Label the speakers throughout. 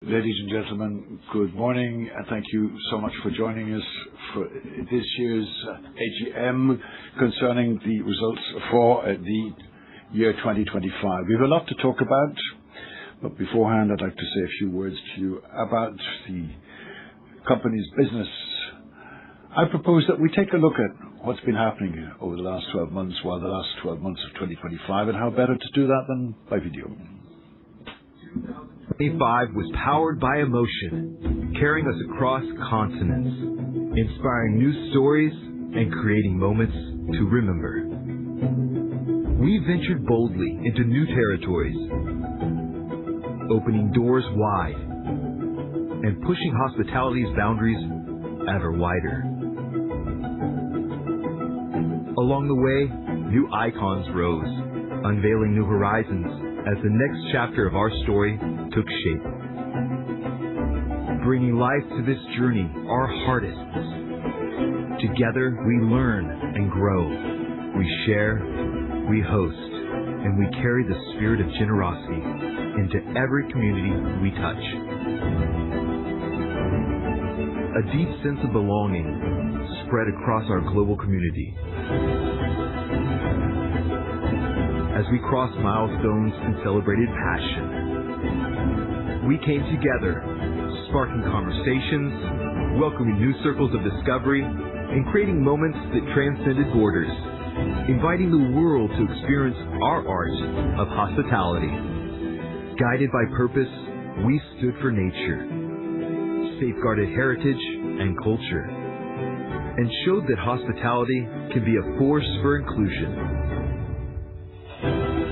Speaker 1: Ladies and gentlemen, good morning, and thank you so much for joining us for this year's AGM concerning the results for the year 2025. We have a lot to talk about, but beforehand I'd like to say a few words to you about the company's business. I propose that we take a look at what's been happening over the last 12 months, the last 12 months of 2025, and how better to do that than by video.
Speaker 2: 2025 was powered by emotion, carrying us across continents, inspiring new stories and creating moments to remember. We ventured boldly into new territories, opening doors wide and pushing hospitality's boundaries ever wider. Along the way, new icons rose, unveiling new horizons as the next chapter of our story took shape. Bringing life to this journey, our artists. Together we learn and grow. We share, we host, and we carry the spirit of generosity into every community we touch. A deep sense of belonging spread across our global community. As we crossed milestones and celebrated passion, we came together, sparking conversations, welcoming new circles of discovery, and creating moments that transcended borders, inviting the world to experience our art of hospitality. Guided by purpose, we stood for nature, safeguarded heritage and culture, and showed that hospitality can be a force for inclusion.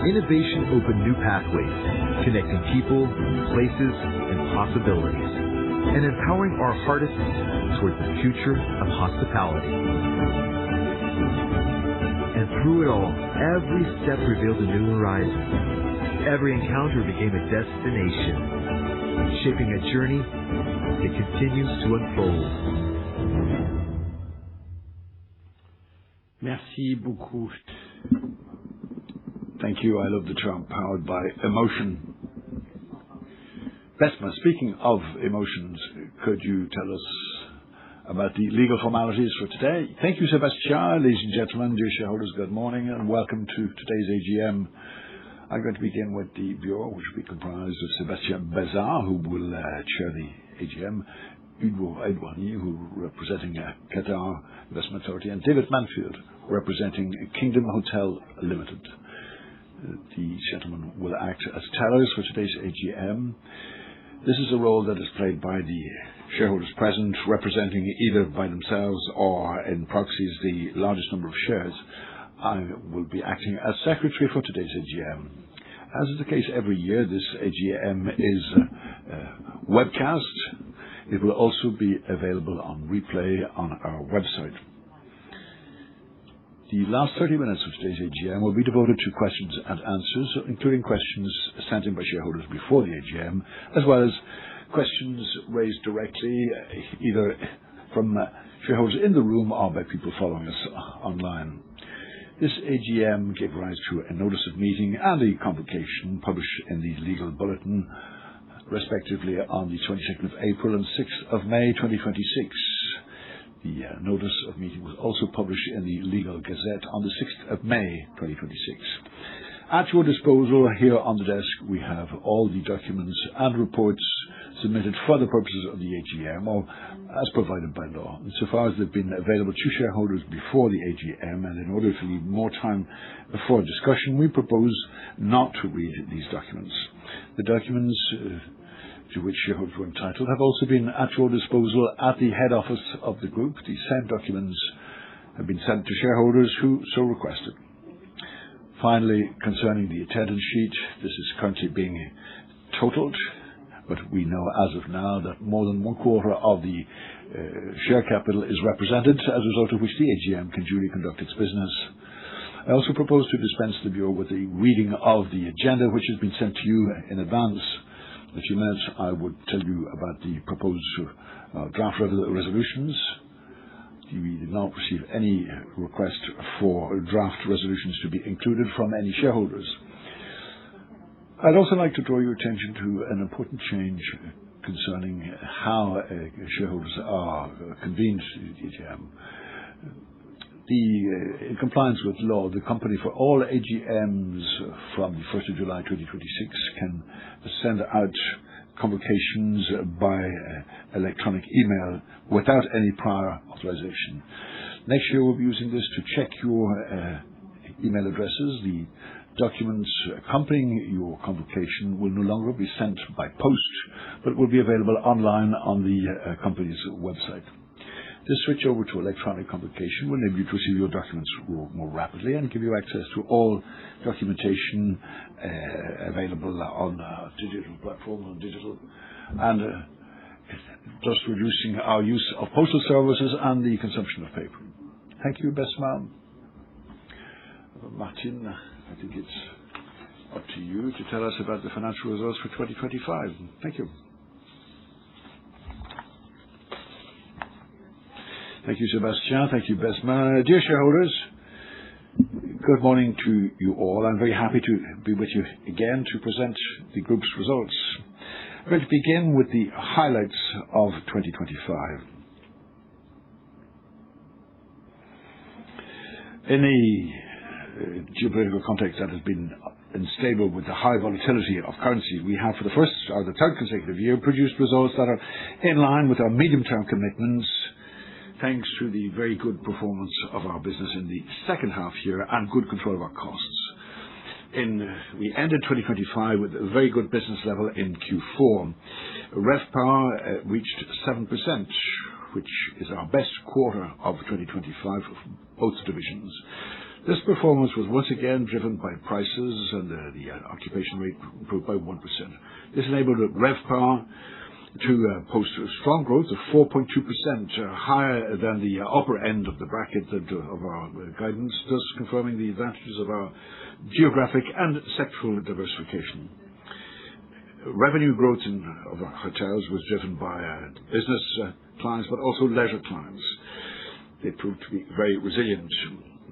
Speaker 2: Innovation opened new pathways, connecting people, places, and possibilities, and empowering our artists toward the future of hospitality. And through it all, every step revealed a new horizon. Every encounter became a destination, shaping a journey that continues to unfold.
Speaker 1: Merci beaucoup. Thank you. I love the term powered by emotion. Besma, speaking of emotions, could you tell us about the legal formalities for today? Thank you, Sébastien. Ladies and gentlemen, dear shareholders, good morning and welcome to today's AGM. I'm going to begin with the Bureau, which will be comprised of Sébastien Bazard, who will chair the AGM, Hugo Edouardier, who representing Qatar Investment Authority, and David Manfield, representing Kingdom Hotel Limited. The gentlemen will act as tellers for today's AGM. This is a role that is played by the shareholders present, representing either by themselves or in proxies the largest number of shares. I will be acting as secretary for today's AGM. As is the case every year, this AGM is webcast. It will also be available on replay on our website. The last 30 minutes of today's AGM will be devoted to questions and answers, including questions sent in by shareholders before the AGM, as well as questions raised directly, either from shareholders in the room or by people following us online. This AGM gave rise to a notice of meeting and a convocation published in the Legal Bulletin, respectively on the 22nd of April and 6th of May 2026. The notice of meeting was also published in the Legal Gazette on the 6th of May 2026. At your disposal here on the desk we have all the documents and reports submitted for the purposes of the AGM, or as provided by law. Insofar as they've been available to shareholders before the AGM, and in order to leave more time for discussion, we propose not to read these documents. The documents to which shareholders were entitled have also been at your disposal at the head office of the group. The same documents have been sent to shareholders who so requested. Finally, concerning the attendance sheet, this is currently being totaled, but we know as of now that more than 1/4 of the share capital is represented, as a result of which the AGM can duly conduct its business. I also propose to dispense the Bureau with the reading of the agenda, which has been sent to you in advance. In a few minutes, I would tell you about the proposed draft resolutions. We did not receive any request for draft resolutions to be included from any shareholders. I'd also like to draw your attention to an important change concerning how shareholders are convened to the AGM. In compliance with law, the company for all AGMs from the 1st of July 2026 can send out convocations by electronic email without any prior authorization. Next year we'll be using this to check your email addresses. The documents accompanying your convocation will no longer be sent by post, but will be available online on the company's website. This switch over to electronic convocation will enable you to receive your documents more rapidly and give you access to all documentation available on digital platforms, and thus reducing our use of postal services and the consumption of paper. Thank you, Besma. Martin, I think it's up to you to tell us about the financial results for 2025. Thank you. Thank you, Sebastian. Thank you, Besma. Dear shareholders, good morning to you all. I'm very happy to be with you again to present the group's results. I'm going to begin with the highlights of 2025. In a geopolitical context that has been unstable with the high volatility of currency, we have for the third consecutive year produced results that are in line with our medium-term commitments, thanks to the very good performance of our business in the second half year and good control of our costs. We ended 2025 with a very good business level in Q4. RevPAR reached 7%, which is our best quarter of 2025 for both divisions. This performance was once again driven by prices, and the occupation rate improved by 1%. This enabled RevPAR to post a strong growth of 4.2%, higher than the upper end of the bracket of our guidance, thus confirming the advantages of our geographic and sectoral diversification. Revenue growth of our hotels was driven by business clients, but also leisure clients. They proved to be very resilient.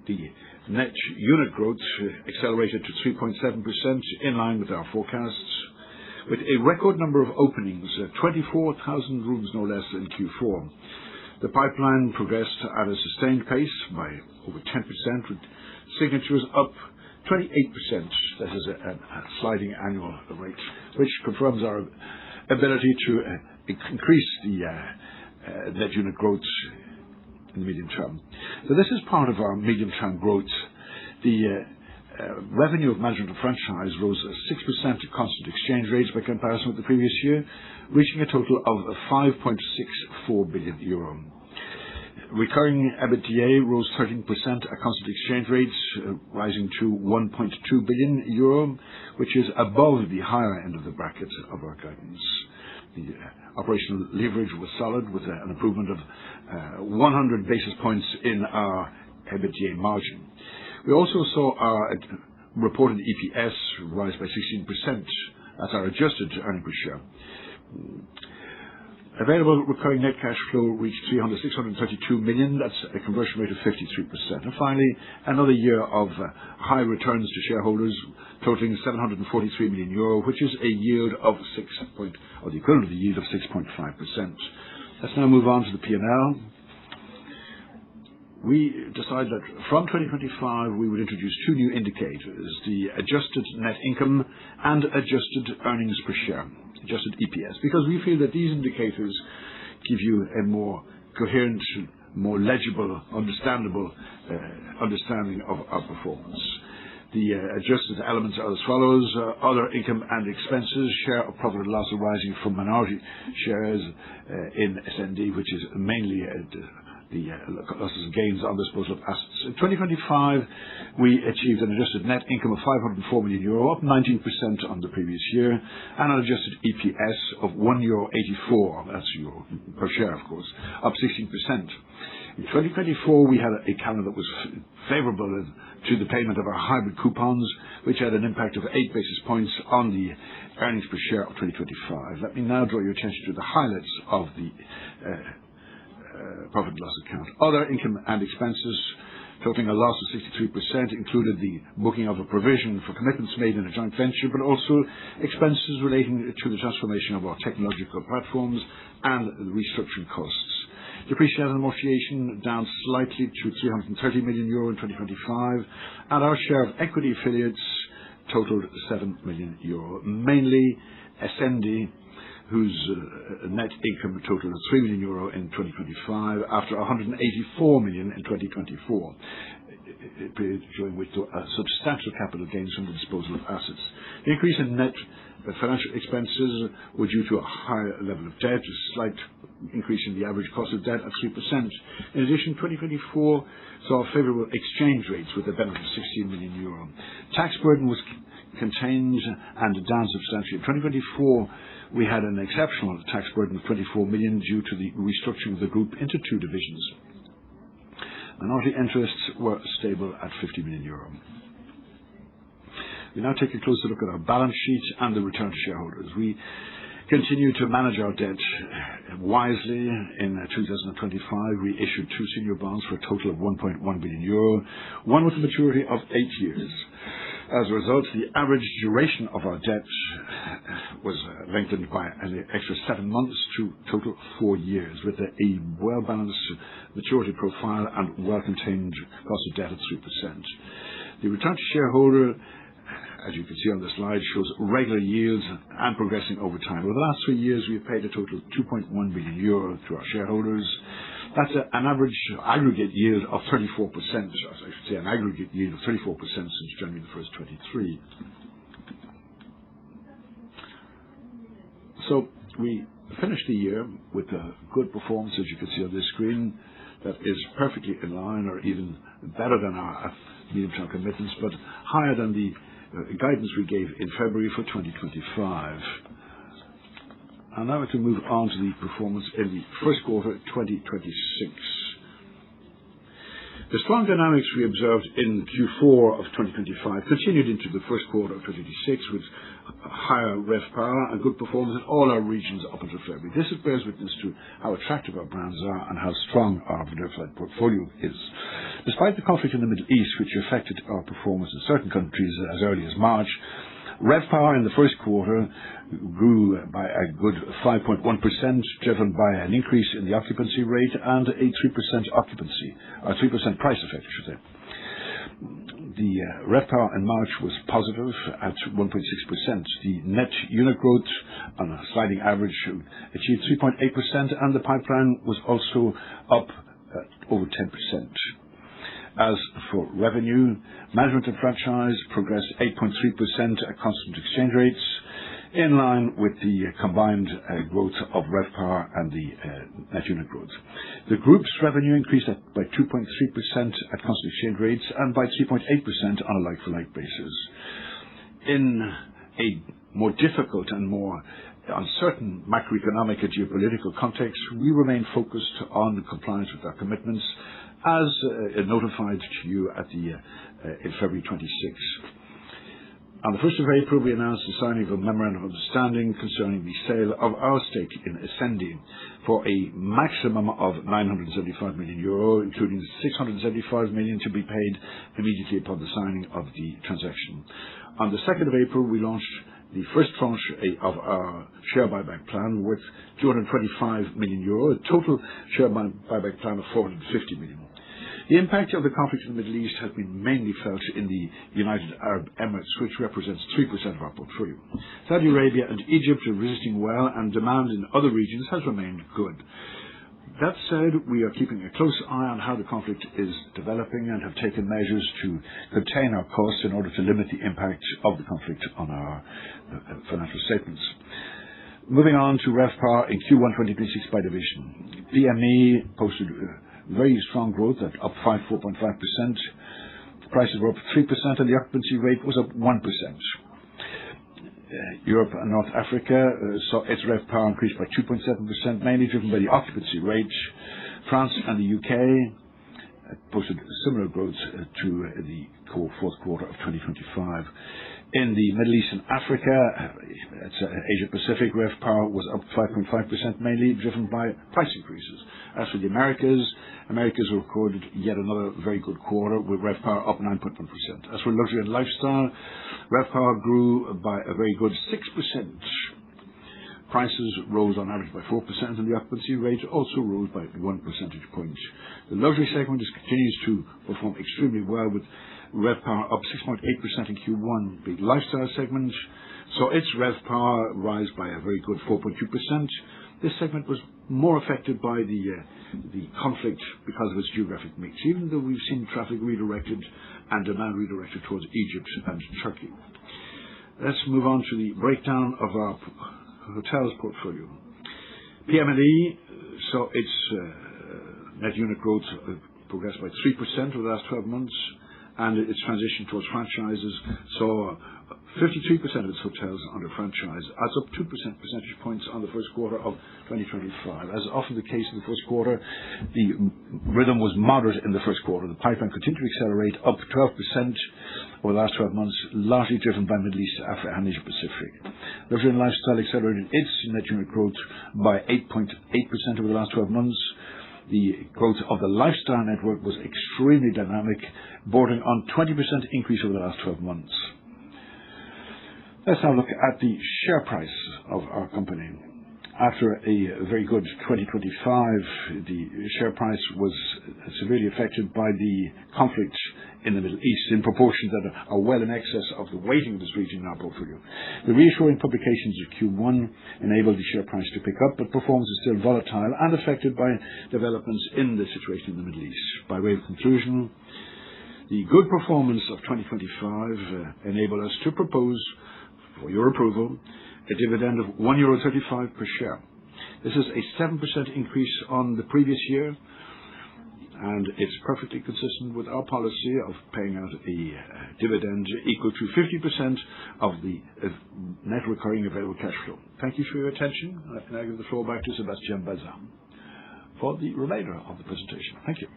Speaker 1: The net unit growth accelerated to 3.7%, in line with our forecasts, with a record number of openings, 24,000 rooms no less in Q4. The pipeline progressed at a sustained pace by over 10%, with signatures up 28%. That is a sliding annual rate, which confirms our ability to increase the net unit growth in the medium term. So this is part of our medium-term growth. The revenue of management and franchise rose 6% at constant exchange rates by comparison with the previous year, reaching a total of 5.64 billion euro. Recurring EBITDA rose 13% at constant exchange rates, rising to 1.2 billion euro, which is above the higher end of the bracket of our guidance. The operational leverage was solid, with an improvement of 100 basis points in our EBITDA margin. We also saw our reported EPS rise by 16%. That's our adjusted earnings per share. Available recurring net cash flow reached 632 million. That's a conversion rate of 53%. And finally, another year of high returns to shareholders, totaling 743 million euro, which is a yield of the equivalent of the yield of 6.5%. Let's now move on to the P&L. We decided that from 2025 we would introduce two new indicators, the adjusted net income and adjusted earnings per share, adjusted EPS, because we feel that these indicators give you a more coherent, more legible, understandable understanding of our performance. The adjusted elements are as follows: other income and expenses, share of profit and loss arising from minority shares in SND, which is mainly the losses and gains on disposal of assets. In 2025, we achieved an adjusted net income of 504 million euro, up 19% on the previous year, and an adjusted EPS of 1.84 euro, that's euro per share, of course, up 16%. In 2024, we had a calendar that was favorable to the payment of our hybrid coupons, which had an impact of 8 basis points on the earnings per share of 2025. Let me now draw your attention to the highlights of the profit and loss account. Other income and expenses totaling a loss of 63%, included the booking of a provision for commitments made in a joint venture, but also expenses relating to the transformation of our technological platforms and the restructuring costs. Depreciation and amortization down slightly to €330 million in 2025, and our share of equity affiliates totaled €7 million, mainly Essendi, whose net income totaled €3 million in 2025 after €184 million in 2024, a period during which substantial capital gains from the disposal of assets. The increase in net financial expenses were due to a higher level of debt, a slight increase in the average cost of debt at 3%. In addition, 2024 saw favorable exchange rates with a benefit of €16 million. Tax burden was contained and down substantially. In 2024, we had an exceptional tax burden of €24 million due to the restructuring of the group into two divisions. Minority interests were stable at €50 million. We now take a closer look at our balance sheet and the return to shareholders. We continue to manage our debt wisely. In 2025, we issued two senior bonds for a total of €1.1 billion, one with a maturity of 8 years. As a result, the average duration of our debt was lengthened by an extra 7 months to total 4 years, with a well-balanced maturity profile and well-contained cost of debt at 3%. The return to shareholder, as you can see on the slide, shows regular yields and progressing over time. Over the last 3 years, we have paid a total of €2.1 billion to our shareholders. That's an average aggregate yield of 34%, I should say an aggregate yield of 34% since January the 1st, 2023. So we finished the year with a good performance, as you can see on this screen, that is perfectly in line or even better than our medium-term commitments, but higher than the guidance we gave in February for 2025. And now to move on to the performance in the first quarter 2026. The strong dynamics we observed in Q4 of 2025 continued into the first quarter of 2026 with higher RevPAR and good performance in all our regions up until February. This bears witness to how attractive our brands are and how strong our diversified portfolio is. Despite the conflict in the Middle East, which affected our performance in certain countries as early as March, RevPAR in the first quarter grew by a good 5.1%, driven by an increase in the occupancy rate and a 3% occupancy, or 3% price effect, I should say. The RevPAR in March was positive at 1.6%. The net unit growth on a sliding average achieved 3.8%, and the pipeline was also up over 10%. As for revenue, management and franchise progressed 8.3% at constant exchange rates, in line with the combined growth of RevPAR and the net unit growth. The group's revenue increased by 2.3% at constant exchange rates and by 3.8% on a like-for-like basis. In a more difficult and more uncertain macroeconomic and geopolitical context, we remain focused on compliance with our commitments, as notified to you in February 26. On the 1st of April, we announced the signing of a memorandum of understanding concerning the sale of our stake in Essendi for a maximum of €975 million, including €675 million to be paid immediately upon the signing of the transaction. On the 2nd of April, we launched the first tranche of our share buyback plan worth €225 million, a total share buyback plan of €450 million. The impact of the conflict in the Middle East has been mainly felt in the United Arab Emirates, which represents 3% of our portfolio. Saudi Arabia and Egypt are resisting well, and demand in other regions has remained good. That said, we are keeping a close eye on how the conflict is developing and have taken measures to contain our costs in order to limit the impact of the conflict on our financial statements. Moving on to RevPAR in Q1 2026 by division. BME posted very strong growth at up 4.5%. Prices were up 3% and the occupancy rate was up 1%. Europe and North Africa saw its RevPAR increase by 2.7%, mainly driven by the occupancy rate. France and the UK posted similar growth to the fourth quarter of 2025. In the Middle East and Africa, it's Asia Pacific, RevPAR was up 5.5%, mainly driven by price increases. As for the Americas recorded yet another very good quarter with RevPAR up 9.1%. As for luxury and lifestyle, RevPAR grew by a very good 6%. Prices rose on average by 4%, and the occupancy rate also rose by 1 percentage point. The luxury segment continues to perform extremely well, with RevPAR up 6.8% in Q1. The lifestyle segment saw its RevPAR rise by a very good 4.2%. This segment was more affected by the conflict because of its geographic mix, even though we've seen traffic redirected and demand redirected towards Egypt and Turkey. Let's move on to the breakdown of our hotels portfolio. PM&E saw its net unit growth progress by 3% over the last 12 months, and its transition towards franchises saw 53% of its hotels under franchise. That's up 2 percentage points on the first quarter of 2025. As often the case in the first quarter, the rhythm was moderate in the first quarter. The pipeline continued to accelerate, up 12% over the last 12 months, largely driven by Middle East, Africa, and Asia Pacific. Luxury and lifestyle accelerated its net unit growth by 8.8% over the last 12 months. The growth of the lifestyle network was extremely dynamic, bordering on 20% increase over the last 12 months. Let's now look at the share price of our company. After a very good 2025, the share price was severely affected by the conflict in the Middle East in proportions that are well in excess of the weighting of this region in our portfolio. The reassuring publications of Q1 enabled the share price to pick up, but performance is still volatile and affected by developments in the situation in the Middle East. By way of conclusion, the good performance of 2025 enabled us to propose for your approval a dividend of €1.35 per share. This is a 7% increase on the previous year, and it's perfectly consistent with our policy of paying out a dividend equal to 50% of the net recurring available cash flow. Thank you for your attention. I now give the floor back to Sébastien Bazin for the remainder of the presentation. Thank you.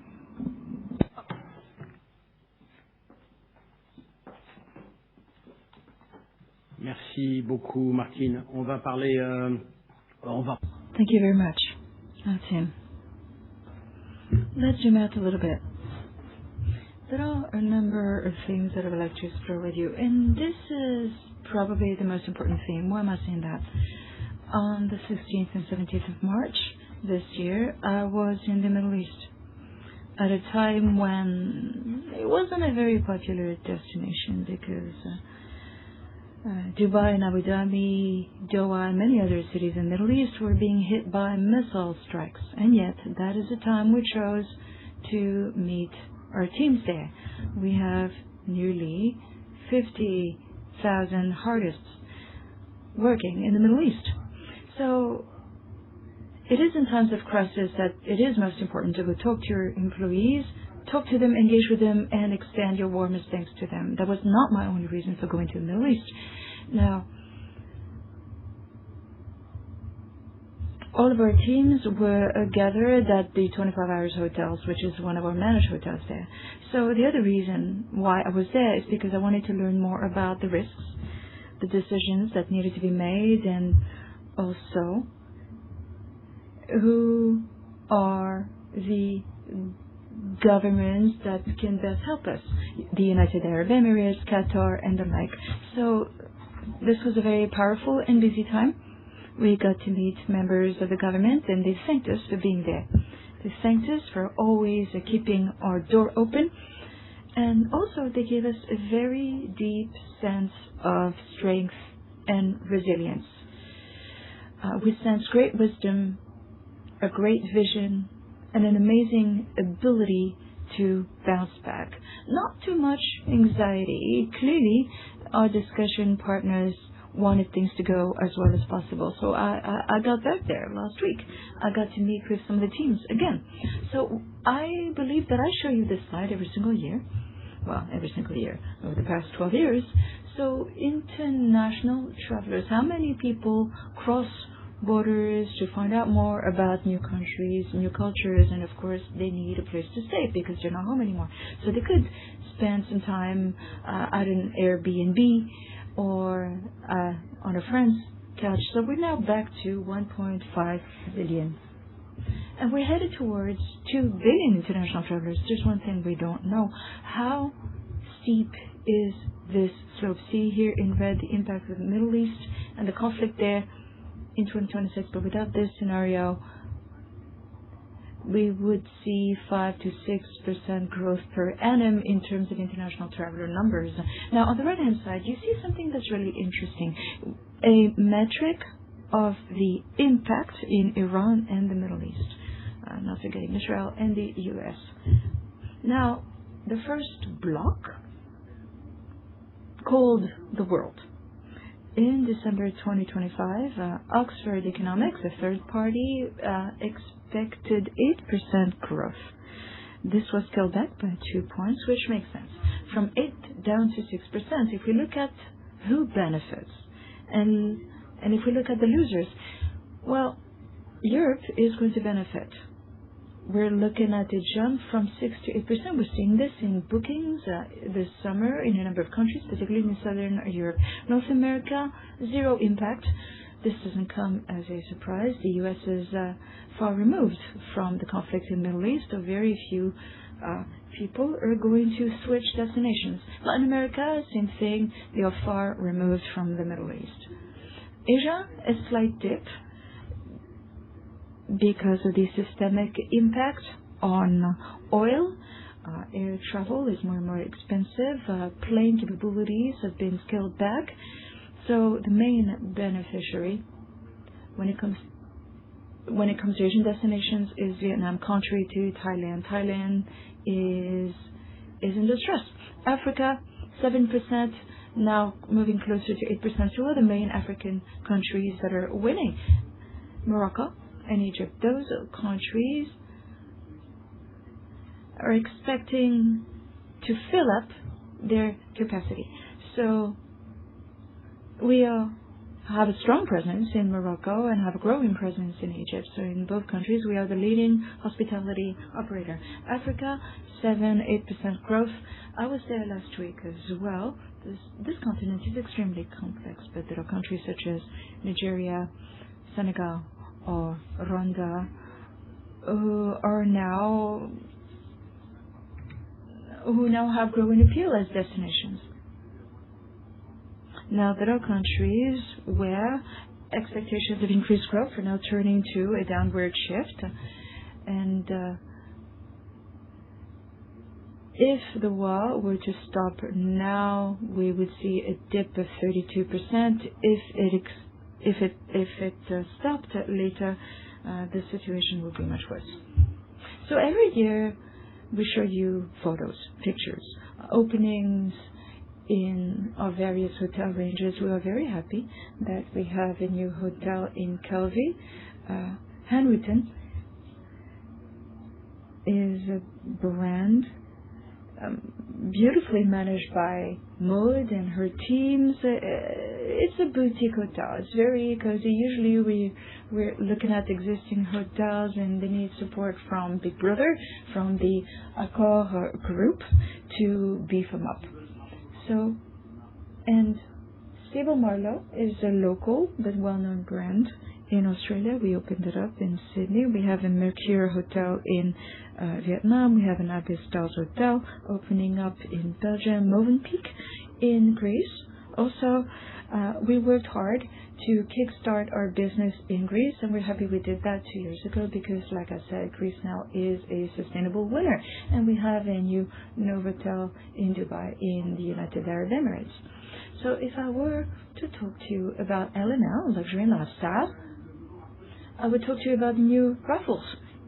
Speaker 3: Merci beaucoup, Martine. On va parler.
Speaker 4: Thank you very much, Tim. Let's zoom out a little bit. There are a number of themes that I would like to explore with you, and this is probably the most important theme. Why am I saying that? On the 16th and 17th of March this year, I was in the Middle East at a time when it wasn't a very popular destination because Dubai and Abu Dhabi, Doha, and many other cities in the Middle East were being hit by missile strikes. And yet, that is the time we chose to meet our teams there. We have nearly 50,000 artists working in the Middle East. So, it is in times of crisis that it is most important to go talk to your employees, talk to them, engage with them, and extend your warmest thanks to them. That was not my only reason for going to the Middle East. Now, all of our teams were gathered at the 25 Hours Hotels, which is one of our managed hotels there. So the other reason why I was there is because I wanted to learn more about the risks, the decisions that needed to be made, and also who are the governments that can best help us. The United Arab Emirates, Qatar, and the like. So this was a very powerful and busy time. We got to meet members of the government, and they thanked us for being there. They thanked us for always keeping our door open, and also they gave us a very deep sense of strength and resilience. We sensed great wisdom, a great vision, and an amazing ability to bounce back. Not too much anxiety. Clearly, our discussion partners wanted things to go as well as possible. So I got back there last week. I got to meet with some of the teams again. So I believe that I show you this slide every single year. Well, every single year over the past 12 years. So international travelers, how many people cross borders to find out more about new countries, new cultures, and of course they need a place to stay because they're not home anymore. So they could spend some time at an Airbnb or on a friend's couch. So we're now back to 1.5 billion. And we're headed towards 2 billion international travelers. There's one thing we don't know. How steep is this slope? See here in red the impact of the Middle East and the conflict there in 2026. But without this scenario, we would see 5 to 6% growth per annum in terms of international traveler numbers. Now, on the right-hand side, you see something that's really interesting. A metric of the impact in Iran and the Middle East. Not forgetting Israel and the US. Now, the first block, called the world. In December 2025, Oxford Economics, a third party, expected 8% growth. This was scaled back by 2 points, which makes sense. From 8 down to 6%. If we look at who benefits and if we look at the losers, well, Europe is going to benefit. We're looking at a jump from 6 to 8%. We're seeing this in bookings this summer in a number of countries, particularly in Southern Europe. North America, 0 impact. This doesn't come as a surprise. The U.S. is far removed from the conflict in the Middle East, so very few people are going to switch destinations. Latin America, same thing. They are far removed from the Middle East. Asia, a slight dip because of the systemic impact on oil. Air travel is more and more expensive. Plane capabilities have been scaled back. So the main beneficiary when it comes to Asian destinations is Vietnam, contrary to Thailand. Thailand is in distress. Africa, 7%, now moving closer to 8%. Two are the main African countries that are winning. Morocco and Egypt. Those countries are expecting to fill up their capacity. So we have a strong presence in Morocco and have a growing presence in Egypt. So in both countries, we are the leading hospitality operator. Africa, 7-8% growth. I was there last week as well. This continent is extremely complex, but there are countries such as Nigeria, Senegal, or Rwanda who now have growing appeal as destinations. Now, there are countries where expectations of increased growth are now turning to a downward shift. And if the war were to stop now, we would see a dip of 32%. If it stopped later, the situation would be much worse. So every year we show you photos, pictures, openings in our various hotel ranges. We are very happy that we have a new hotel in Calvi. Handwritten is a brand beautifully managed by Maud and her teams. It's a boutique hotel. It's very cozy. Usually we're looking at existing hotels and they need support from Big Brother, from the Accor group to beef them up. So, and Stable Marlowe is a local but well-known brand in Australia. We opened it up in Sydney. We have a Mercure hotel in Vietnam. We have an Abbey Styles hotel opening up in Belgium, Movenpick in Greece. Also, we worked hard to kickstart our business in Greece, and we're happy we did that 2 years ago because, like I said, Greece now is a sustainable winner. And we have a new Novotel in Dubai in the United Arab Emirates. So if I were to talk to you about L&L, luxury and lifestyle, I would talk to you about the new Raffles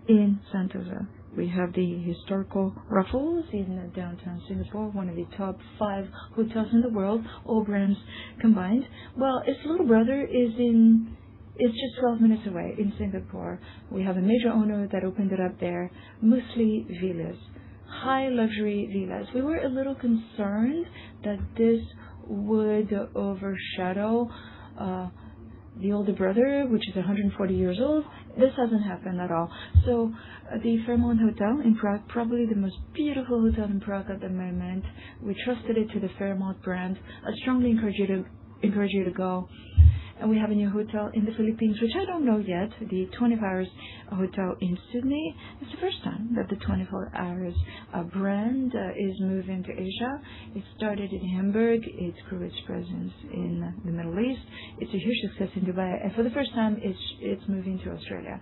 Speaker 4: in Sentosa. We have the historical Raffles in downtown Singapore, one of the top 5 hotels in the world, all brands combined. Well, its little brother is just 12 minutes away in Singapore. We have a major owner that opened it up there, Musli Villas, high luxury villas. We were a little concerned that this would overshadow the older brother, which is 140 years old. This hasn't happened at all. So the Fairmont Hotel in Prague, probably the most beautiful hotel in Prague at the moment. We trusted it to the Fairmont brand. I strongly encourage you to encourage you to go. And we have a new hotel in the Philippines, which I don't know yet, the 24 Hours Hotel in Sydney. It's the first time that the 24 Hours brand is moving to Asia. It started in Hamburg. It grew its presence in the Middle East. It's a huge success in Dubai. And for the first time, it's moving to Australia.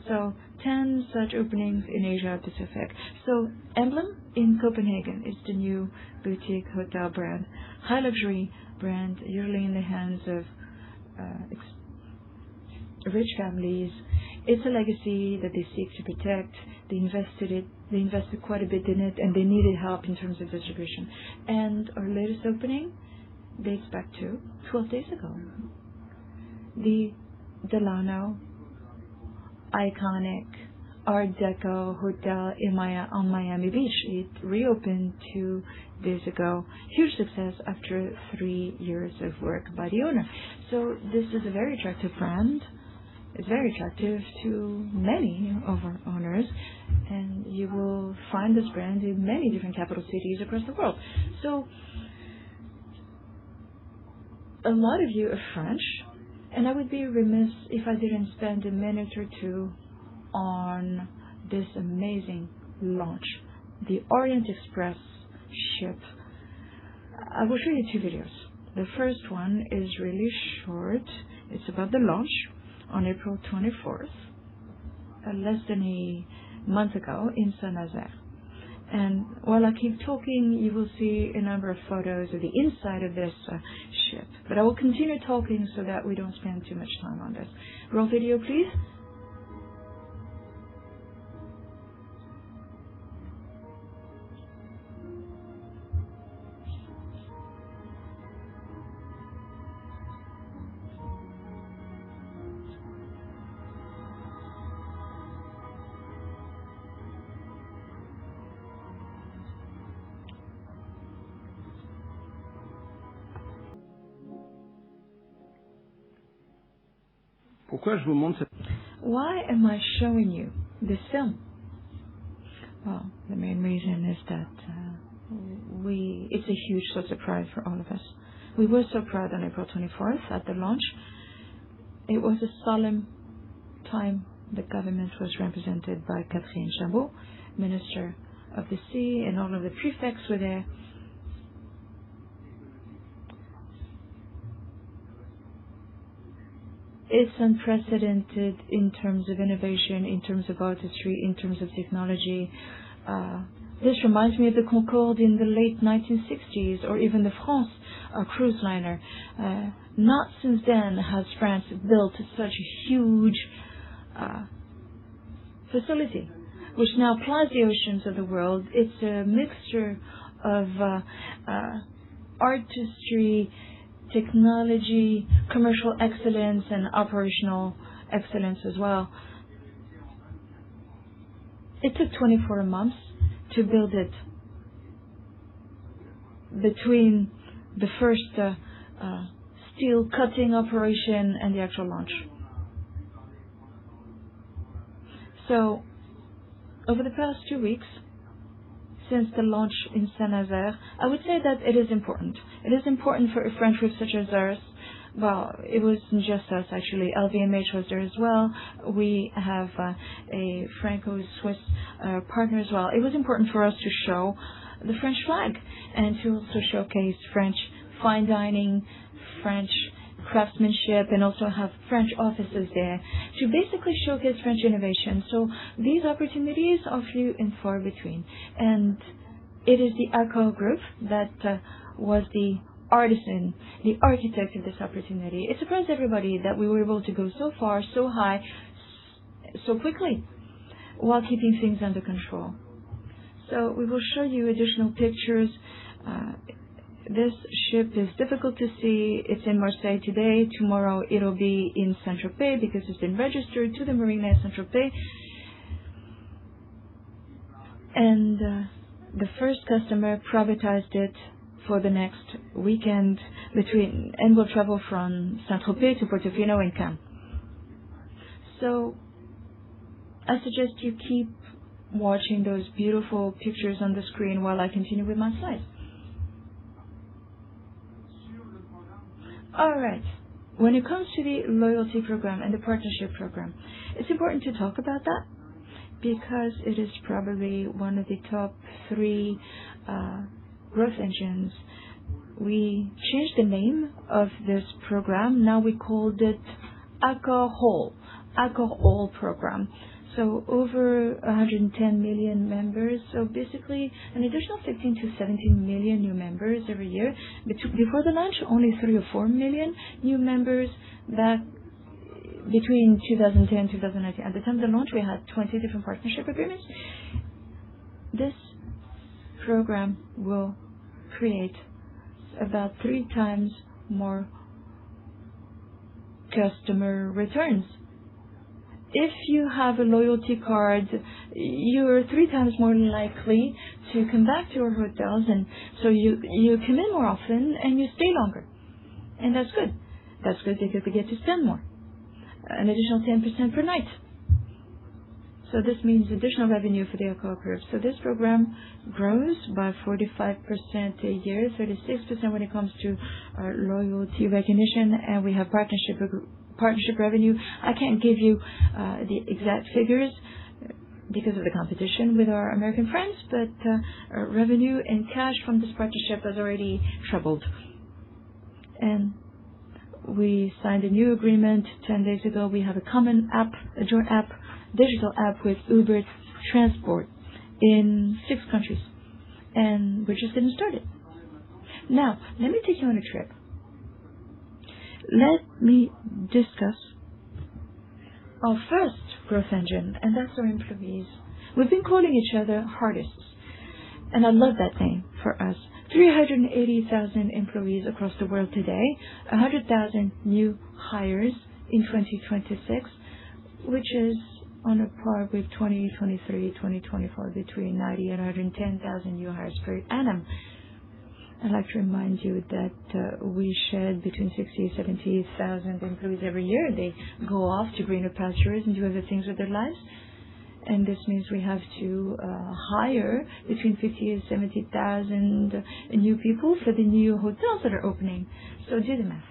Speaker 4: So 10 such openings in Asia Pacific. So Emblem in Copenhagen is the new boutique hotel brand. High luxury brand, usually in the hands of rich families. It's a legacy that they seek to protect. They invested quite a bit in it, and they needed help in terms of distribution. And our latest opening dates back to 12 days ago. The Delano iconic Art Deco hotel on Miami Beach. It reopened 2 days ago. Huge success after 3 years of work by the owner. So this is a very attractive brand. It's very attractive to many of our owners, and you will find this brand in many different capital cities across the world. So a lot of you are French, and I would be remiss if I didn't spend a minute or two on this amazing launch, the Orient Express ship. I will show you 2 videos. The first one is really short. It's about the launch on April 24th, less than a month ago in Saint-Nazaire. And while I keep talking, you will see a number of photos of the inside of this ship. But I will continue talking so that we don't spend too much time on this. Roll video, please.
Speaker 3: Pourquoi je vous montre cette...
Speaker 4: Why am I showing you this film? Well, the main reason is that it's a huge source of pride for all of us. We were so proud on April 24th at the launch. It was a solemn time. The government was represented by Catherine Chabot, Minister of the Sea, and all of the prefects were there. It's unprecedented in terms of innovation, in terms of artistry, in terms of technology. This reminds me of the Concorde in the late 1960s, or even the France cruise liner. Not since then has France built such a huge facility, which now plies the oceans of the world. It's a mixture of artistry, technology, commercial excellence, and operational excellence as well. It took 24 months to build it. Between the first steel cutting operation and the actual launch. So, over the past 2 weeks, since the launch in Saint-Nazaire, I would say that it is important. It is important for a French group such as ours. Well, it wasn't just us, actually. LVMH was there as well. We have a Franco-Swiss partner as well. It was important for us to show the French flag and to also showcase French fine dining, French craftsmanship, and also have French offices there to basically showcase French innovation. So these opportunities are few and far between. And it is the Accor group that was the artisan, the architect of this opportunity. It surprised everybody that we were able to go so far, so high, so quickly, while keeping things under control. So we will show you additional pictures. This ship is difficult to see. It's in Marseille today. Tomorrow it'll be in Saint-Tropez because it's been registered to the marina at Saint-Tropez. And the first customer privatized it for the next weekend and will travel from Saint-Tropez to Portofino and Cannes. So I suggest you keep watching those beautiful pictures on the screen while I continue with my slides. All right. When it comes to the loyalty program and the partnership program, it's important to talk about that because it is probably one of the top 3 growth engines. We changed the name of this program. Now we called it Accor All program. So over 110 million members. So basically an additional 15 to 17 million new members every year. Before the launch, only 3 or 4 million new members back between 2010 and 2019. At the time of the launch, we had 20 different partnership agreements. This program will create about 3 times more customer returns. If you have a loyalty card, you're 3 times more likely to come back to your hotels, and so you come in more often and you stay longer. And that's good. That's good because we get to spend more. An additional 10% per night. So this means additional revenue for the Accor Group. So this program grows by 45% a year, 36% when it comes to our loyalty recognition, and we have partnership revenue. I can't give you the exact figures because of the competition with our American friends, but our revenue and cash from this partnership has already trebled. And we signed a new agreement 10 days ago. We have a common app, a joint app, digital app with Uber Transport in 6 countries. And we're just getting started. Now, let me take you on a trip. Let me discuss our first growth engine, and that's our employees. We've been calling each other artists, and I love that name for us. 380,000 employees across the world today, 100,000 new hires in 2026, which is on a par with 2023, 2024, between 90 and 110,000 new hires per annum. I'd like to remind you that we shed between 60 and 70,000 employees every year. They go off to greener pastures and do other things with their lives. And this means we have to hire between 50 and 70,000 new people for the new hotels that are opening. So do the math.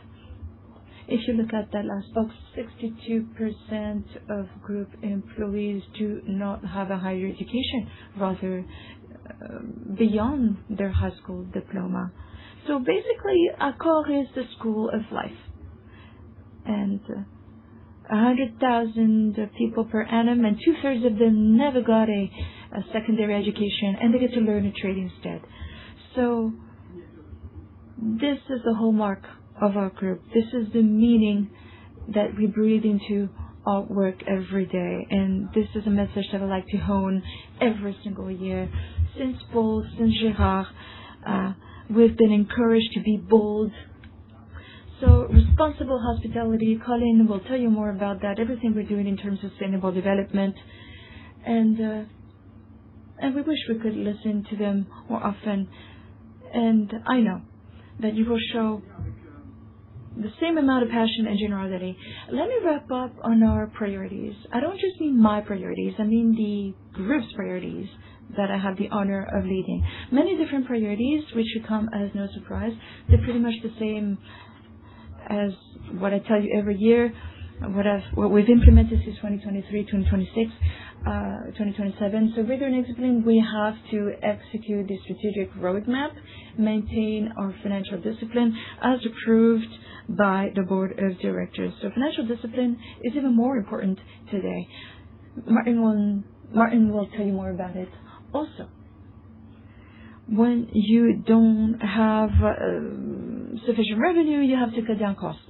Speaker 4: If you look at that last box, 62% of group employees do not have a higher education, rather beyond their high school diploma. So basically, Accor is the school of life. And 100,000 people per annum, and 2/3 of them never got a secondary education, and they get to learn a trade instead. So this is the hallmark of our group. This is the meaning that we breathe into our work every day, and this is a message that I like to hone every single year. Since Paul, since Gérard, we've been encouraged to be bold. So responsible hospitality, Colin will tell you more about that, everything we're doing in terms of sustainable development. And we wish we could listen to them more often. And I know that you will show the same amount of passion and generosity. Let me wrap up on our priorities. I don't just mean my priorities, I mean the group's priorities that I have the honor of leading. Many different priorities, which should come as no surprise. They're pretty much the same as what I tell you every year, what we've implemented since 2023, 2026, 2027. So rigor and discipline, we have to execute the strategic roadmap, maintain our financial discipline as approved by the board of directors. So financial discipline is even more important today. Martin will tell you more about it. Also, when you don't have sufficient revenue, you have to cut down costs.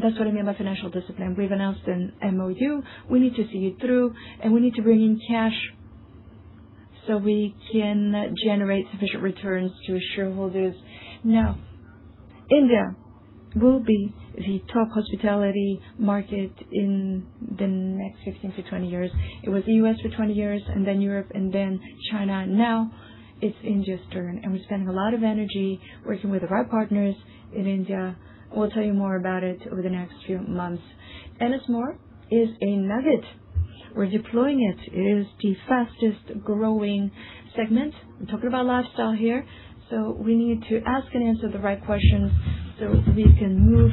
Speaker 4: That's what I mean by financial discipline. We've announced an MOU. We need to see it through, and we need to bring in cash so we can generate sufficient returns to shareholders. Now, India will be the top hospitality market in the next 15 to 20 years. It was the US for 20 years, and then Europe, and then China. Now it's India's turn, and we're spending a lot of energy working with the right partners in India. We'll tell you more about it over the next few months. Ennismore is a nugget. We're deploying it. It is the fastest growing segment. We're talking about lifestyle here, so we need to ask and answer the right questions so we can move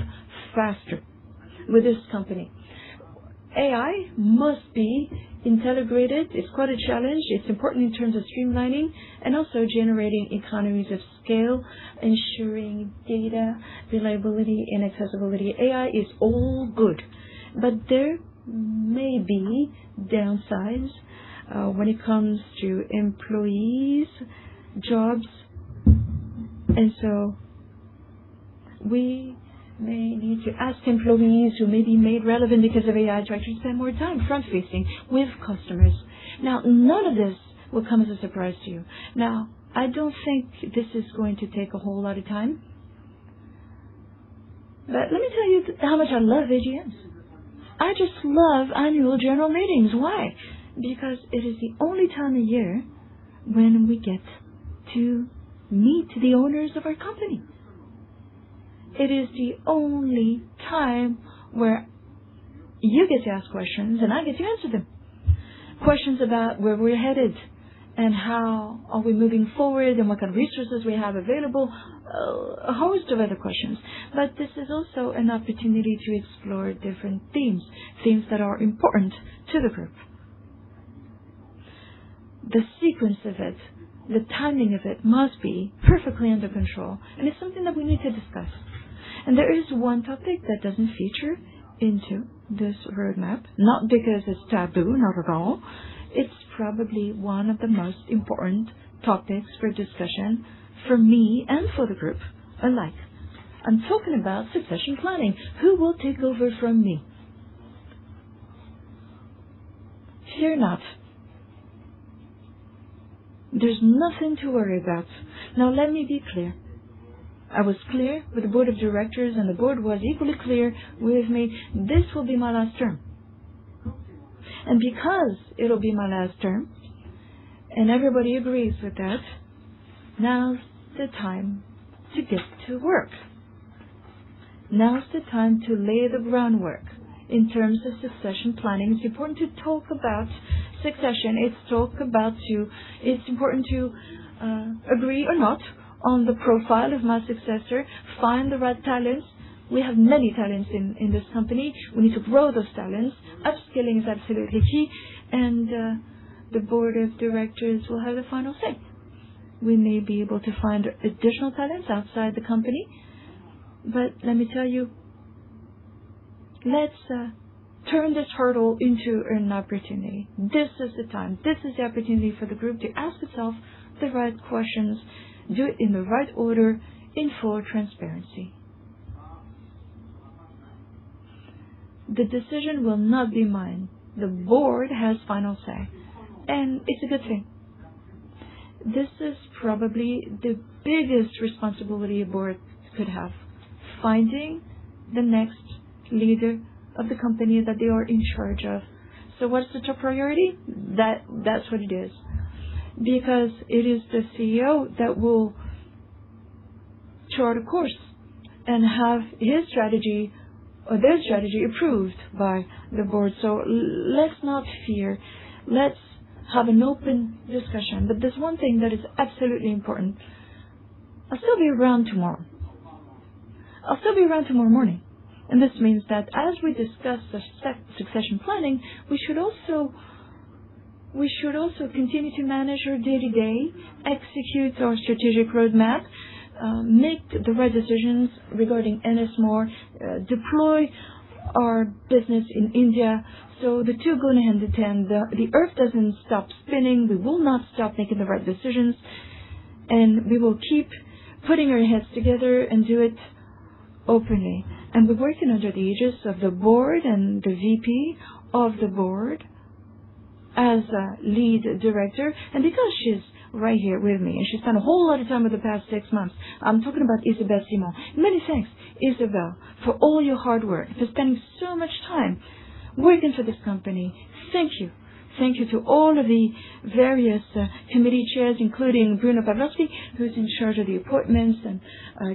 Speaker 4: faster with this company. AI must be integrated. It's quite a challenge. It's important in terms of streamlining and also generating economies of scale, ensuring data reliability and accessibility. AI is all good, but there may be downsides when it comes to employees, jobs, and so we may need to ask employees who may be made relevant because of AI to actually spend more time front-facing with customers. Now, none of this will come as a surprise to you. Now, I don't think this is going to take a whole lot of time. But let me tell you how much I love AGMs. I just love annual general meetings. Why? Because it is the only time of year when we get to meet the owners of our company. It is the only time where you get to ask questions and I get to answer them. Questions about where we're headed and how are we moving forward and what kind of resources we have available, a host of other questions. But this is also an opportunity to explore different themes that are important to the group. The sequence of it, the timing of it must be perfectly under control, and it's something that we need to discuss. And there is one topic that doesn't feature into this roadmap, not because it's taboo, not at all. It's probably one of the most important topics for discussion for me and for the group alike. I'm talking about succession planning. Who will take over from me? Fear not. There's nothing to worry about. Now let me be clear. I was clear with the board of directors and the board was equally clear with me. This will be my last term. And because it'll be my last term, and everybody agrees with that, now's the time to get to work. Now's the time to lay the groundwork in terms of succession planning. It's important to talk about succession. It's important to agree or not on the profile of my successor, find the right talents. We have many talents in this company. We need to grow those talents. Upskilling is absolutely key, and the board of directors will have the final say. We may be able to find additional talents outside the company, but let me tell you, let's turn this hurdle into an opportunity. This is the time. This is the opportunity for the group to ask itself the right questions, do it in the right order, in full transparency. The decision will not be mine. The board has final say, and it's a good thing. This is probably the biggest responsibility a board could have, finding the next leader of the company that they are in charge of. So what's the top priority? That's what it is. Because it is the CEO that will chart a course and have his strategy or their strategy approved by the board. So let's not fear. Let's have an open discussion. But there's one thing that is absolutely important. I'll still be around tomorrow. I'll still be around tomorrow morning. And this means that as we discuss the succession planning, we should also continue to manage our day-to-day, execute our strategic roadmap, make the right decisions regarding Ennismore, deploy our business in India. So the two go hand in hand. The earth doesn't stop spinning. We will not stop making the right decisions. And we will keep putting our heads together and do it openly. And we're working under the aegis of the board and the VP of the board as a lead director. And because she's right here with me, and she spent a whole lot of time over the past 6 months, I'm talking about Isabelle Simon. Many thanks, Isabelle, for all your hard work, for spending so much time working for this company. Thank you. Thank you to all of the various committee chairs, including Bruno Pavlovsky, who's in charge of the appointments and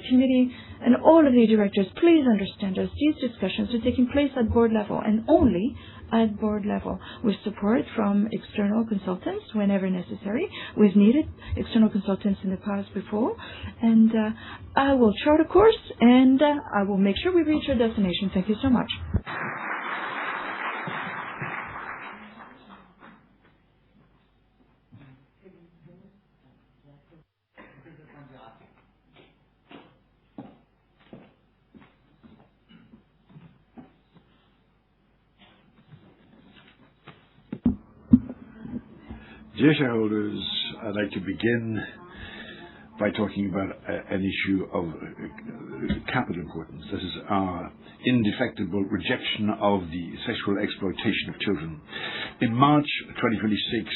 Speaker 4: committee, and all of the directors. Please understand us. These discussions are taking place at board level and only at board level, with support from external consultants whenever necessary. We've needed external consultants in the past before, and I will chart a course, and I will make sure we reach our destination. Thank you so much.
Speaker 1: Dear shareholders, I'd like to begin by talking about an issue of capital importance. This is our indefectible rejection of the sexual exploitation of children. In March 2026,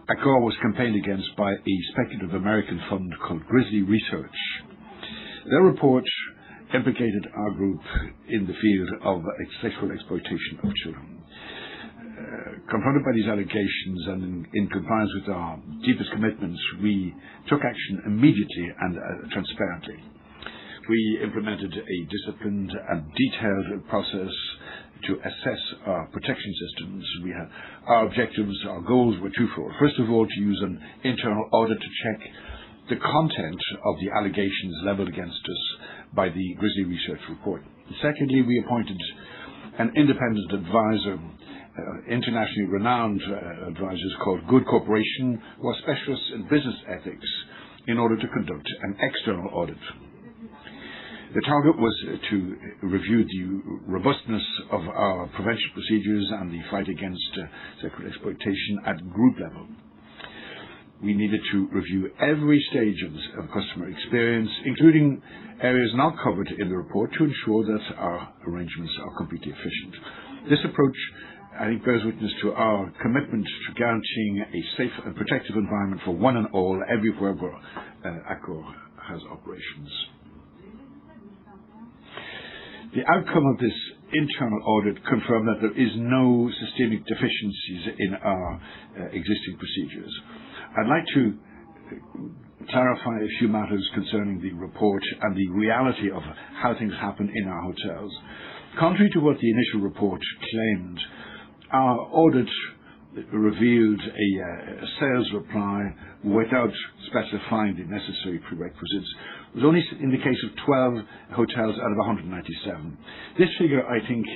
Speaker 1: Accor was campaigned against by a speculative American fund called Grizzly Research. Their report implicated our group in the field of sexual exploitation of children. Confronted by these allegations and in compliance with our deepest commitments, we took action immediately and transparently. We implemented a disciplined and detailed process to assess our protection systems. Our objectives, our goals were twofold. First of all, to use an internal audit to check the content of the allegations leveled against us by the Grizzly Research report. Secondly, we appointed an independent advisor, internationally renowned advisors called Good Corporation, who are specialists in business ethics, in order to conduct an external audit. The target was to review the robustness of our prevention procedures and the fight against sexual exploitation at group level. We needed to review every stage of customer experience, including areas not covered in the report, to ensure that our arrangements are completely efficient. This approach, I think, bears witness to our commitment to guaranteeing a safe and protective environment for one and all everywhere where Accor has operations. The outcome of this internal audit confirmed that there is no systemic deficiencies in our existing procedures. I'd like to clarify a few matters concerning the report and the reality of how things happen in our hotels. Contrary to what the initial report claimed, our audit revealed a sales reply without specifying the necessary prerequisites. It was only in the case of 12 hotels out of 197. This figure, I think,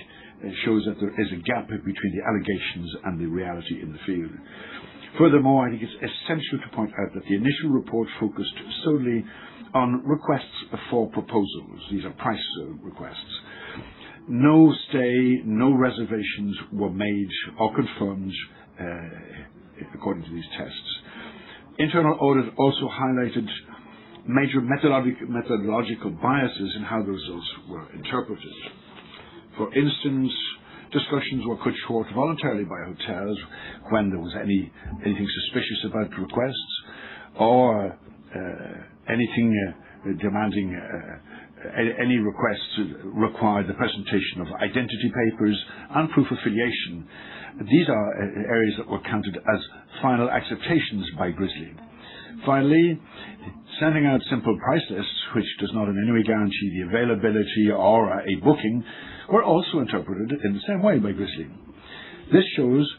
Speaker 1: shows that there is a gap between the allegations and the reality in the field. Furthermore, I think it's essential to point out that the initial report focused solely on requests for proposals. These are price requests. No stay, no reservations were made or confirmed according to these tests. Internal audit also highlighted major methodological biases in how the results were interpreted. For instance, discussions were cut short voluntarily by hotels when there was anything suspicious about requests, or anything demanding any requests required the presentation of identity papers and proof of affiliation. These are areas that were counted as final acceptations by Grizzly. Finally, sending out simple price lists, which does not in any way guarantee the availability or a booking, were also interpreted in the same way by Grizzly. This shows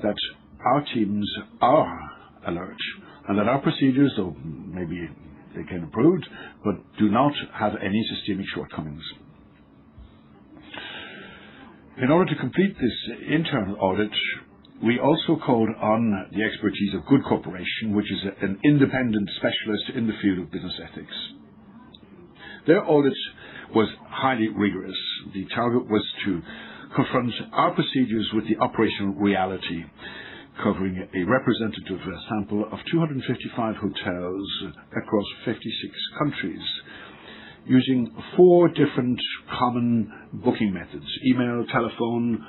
Speaker 1: that our teams are alert and that our procedures, though maybe they can be improved, but do not have any systemic shortcomings. In order to complete this internal audit, we also called on the expertise of Good Corporation, which is an independent specialist in the field of business ethics. Their audit was highly rigorous. The target was to confront our procedures with the operational reality, covering a representative sample of 255 hotels across 56 countries, using 4 different common booking methods: email, telephone,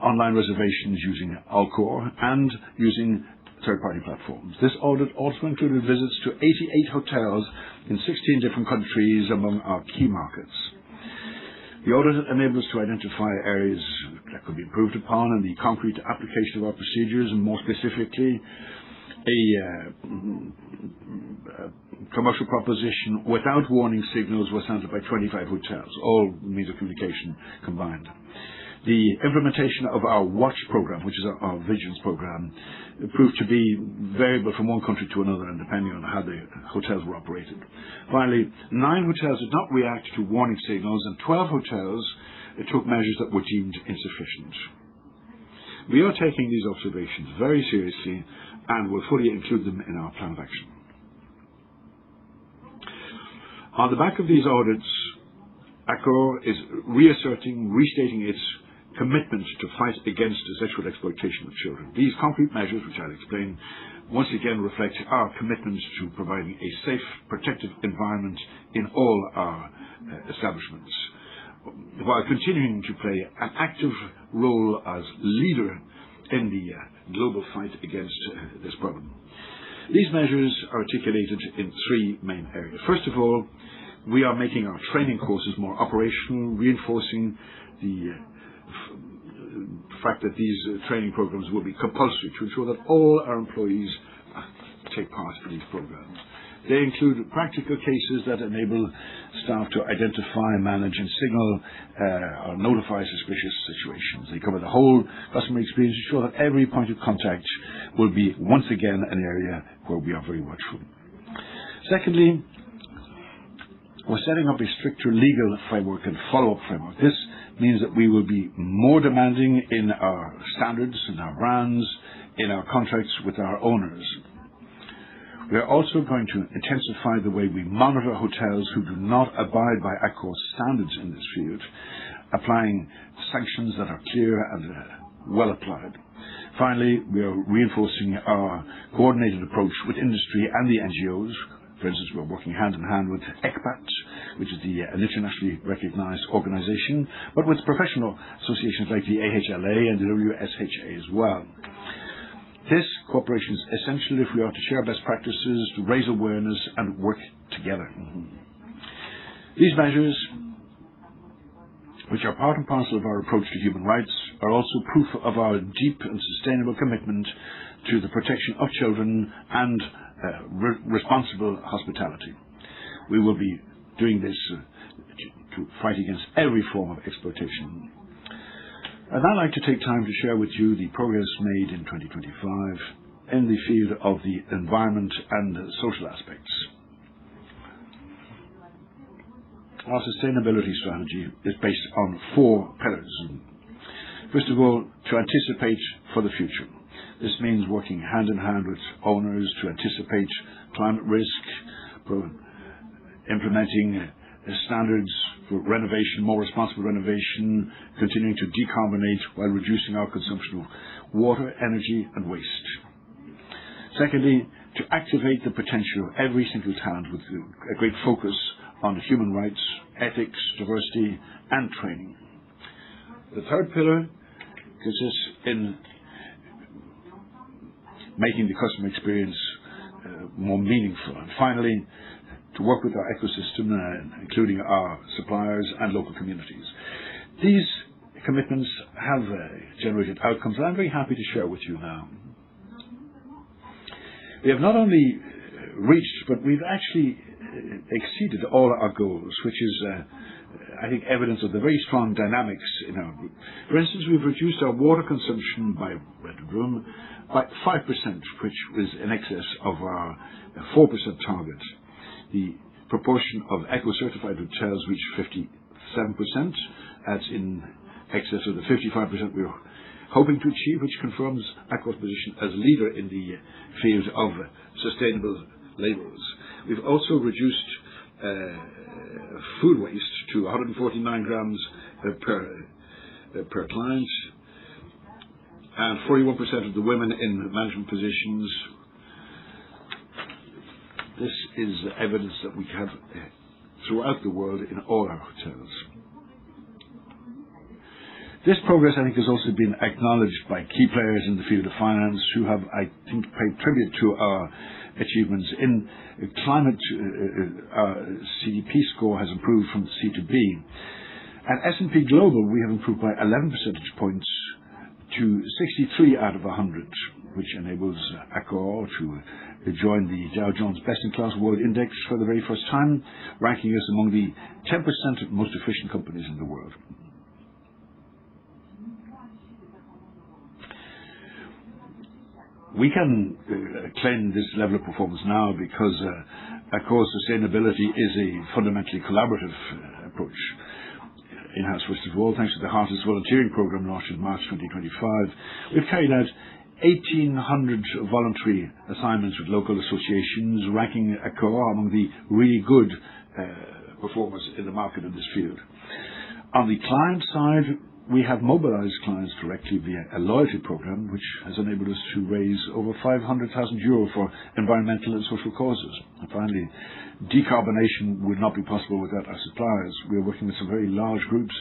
Speaker 1: online reservations using Accor, and using third-party platforms. This audit also included visits to 88 hotels in 16 different countries among our key markets. The audit enabled us to identify areas that could be improved upon and the concrete application of our procedures, and more specifically, a commercial proposition without warning signals was sent out by 25 hotels, all means of communication combined. The implementation of our WATCH program, which is our vigilance program, proved to be variable from one country to another and depending on how the hotels were operated. Finally, 9 hotels did not react to warning signals and 12 hotels took measures that were deemed insufficient. We are taking these observations very seriously and will fully include them in our plan of action. On the back of these audits, Accor is restating its commitment to fight against the sexual exploitation of children. These concrete measures, which I'll explain, once again reflect our commitment to providing a safe, protective environment in all our establishments, while continuing to play an active role as leader in the global fight against this problem. These measures are articulated in 3 main areas. First of all, we are making our training courses more operational, reinforcing the fact that these training programs will be compulsory to ensure that all our employees take part in these programs. They include practical cases that enable staff to identify, manage, and signal or notify suspicious situations. They cover the whole customer experience to ensure that every point of contact will be once again an area where we are very watchful. Secondly, we're setting up a stricter legal framework and follow-up framework. This means that we will be more demanding in our standards, in our brands, in our contracts with our owners. We are also going to intensify the way we monitor hotels who do not abide by Accor standards in this field, applying sanctions that are clear and well applied. Finally, we are reinforcing our coordinated approach with industry and the NGOs. For instance, we're working hand in hand with ECPAT, which is an internationally recognized organization, but with professional associations like the AHLA and the WSHA as well. This cooperation is essential if we are to share best practices, to raise awareness, and work together. These measures, which are part and parcel of our approach to human rights, are also proof of our deep and sustainable commitment to the protection of children and responsible hospitality. We will be doing this to fight against every form of exploitation. I'd now like to take time to share with you the progress made in 2025 in the field of the environment and social aspects. Our sustainability strategy is based on 4 pillars. First of all, to anticipate for the future. This means working hand in hand with owners to anticipate climate risk, implementing standards for renovation, more responsible renovation, continuing to decarbonate while reducing our consumption of water, energy, and waste. Secondly, to activate the potential of every single talent with a great focus on human rights, ethics, diversity, and training. The third pillar consists in making the customer experience more meaningful. And finally, to work with our ecosystem, including our suppliers and local communities. These commitments have generated outcomes that I'm very happy to share with you now. We have not only reached, but we've actually exceeded all our goals, which is, I think, evidence of the very strong dynamics in our group. For instance, we've reduced our water consumption by rented room by 5%, which was in excess of our 4% target. The proportion of eco-certified hotels reached 57%. That's in excess of the 55% we were hoping to achieve, which confirms Accor's position as leader in the field of sustainable labels. We've also reduced food waste to 149 grams per client, and 41% of the women in management positions. This is evidence that we have throughout the world in all our hotels. This progress, I think, has also been acknowledged by key players in the field of finance who have, I think, paid tribute to our achievements. In climate, our CDP score has improved from C to B. At S&P Global, we have improved by 11 percentage points to 63 out of 100, which enables Accor to join the Dow Jones Best-in-Class World Index for the very first time, ranking us among the 10% most efficient companies in the world. We can claim this level of performance now because Accor sustainability is a fundamentally collaborative approach. In-house, first of all, thanks to the Heartless Volunteering Programme launched in March 2025, we've carried out 1,800 voluntary assignments with local associations, ranking Accor among the really good performers in the market in this field. On the client side, we have mobilized clients directly via a loyalty program, which has enabled us to raise over €500,000 for environmental and social causes. And finally, decarbonation would not be possible without our suppliers. We are working with some very large groups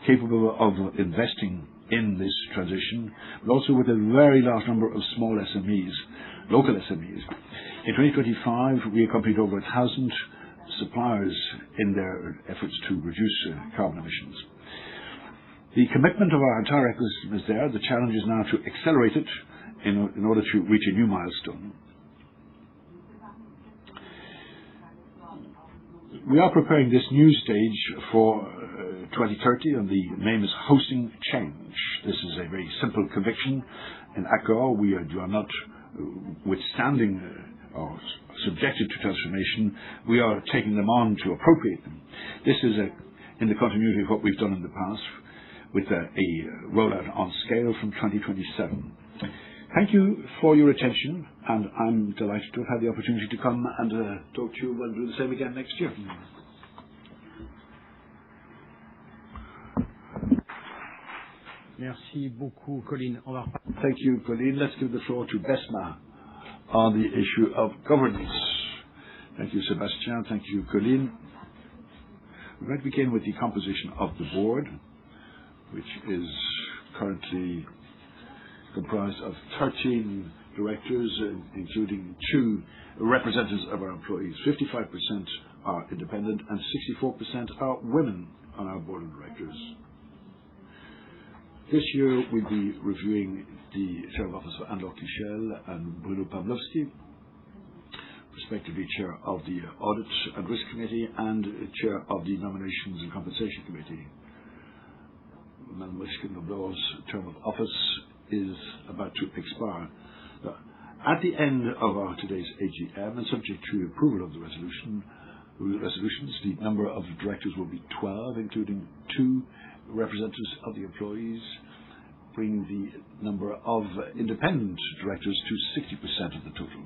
Speaker 1: capable of investing in this transition, but also with a very large number of small SMEs, local SMEs. In 2025, we accompanied over 1,000 suppliers in their efforts to reduce carbon emissions. The commitment of our entire ecosystem is there. The challenge is now to accelerate it in order to reach a new milestone. We are preparing this new stage for 2030, and the name is Hosting Change. This is a very simple conviction. In Accor, we are not withstanding or subjected to transformation. We are taking them on to appropriate them. This is in the continuity of what we've done in the past, with a rollout on scale from 2027. Thank you for your attention, and I'm delighted to have had the opportunity to come and talk to you. We'll do the same again next year.
Speaker 3: Merci beaucoup, Colin.
Speaker 1: Thank you, Colin. Let's give the floor to Besma on the issue of governance. Thank you, Sébastien. Thank you, Colin. We're going to begin with the composition of the board, which is currently comprised of 13 directors, including 2 representatives of our employees. 55% are independent and 64% are women on our board of directors. This year, we'll be reviewing the Chair of Office for Anne-Laure Kichel and Bruno Pavlovsky, respectively Chair of the Audit and Risk Committee and Chair of the Nominations and Compensation Committee. Madam Riskin-Noble's term of office is about to expire. At the end of today's AGM, and subject to approval of the resolutions, the number of directors will be 12, including 2 representatives of the employees, bringing the number of independent directors to 60% of the total.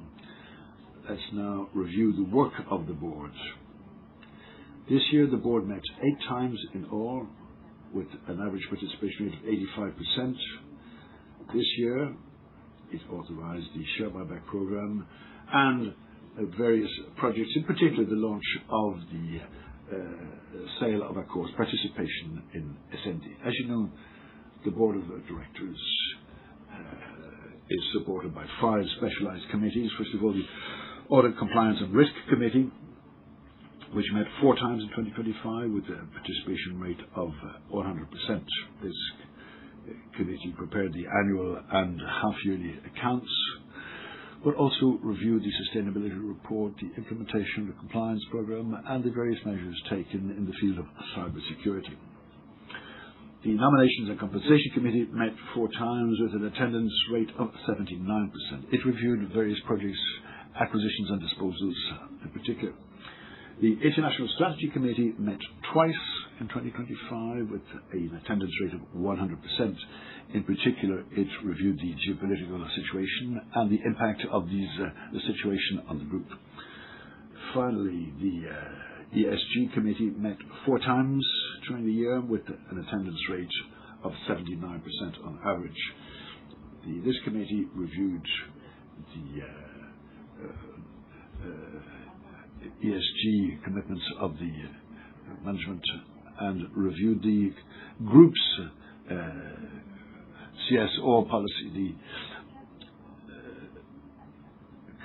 Speaker 1: Let's now review the work of the board. This year, the board met 8 times in all, with an average participation rate of 85%. This year, it authorized the share buyback program and various projects, in particular the launch of the sale of Accor's participation in Essendi. As you know, the board of directors is supported by 5 specialized committees. First of all, the Audit, Compliance and Risk Committee, which met 4 times in 2025 with a participation rate of 100%. This committee prepared the annual and half-yearly accounts, but also reviewed the sustainability report, the implementation of the compliance program, and the various measures taken in the field of cybersecurity. The Nominations and Compensation Committee met 4 times with an attendance rate of 79%. It reviewed various projects, acquisitions and disposals in particular. The International Strategy Committee met twice in 2025 with an attendance rate of 100%. In particular, it reviewed the geopolitical situation and the impact of the situation on the group. Finally, the ESG Committee met 4 times during the year with an attendance rate of 79% on average. This committee reviewed the ESG commitments of the management and reviewed the group's CSO policy. The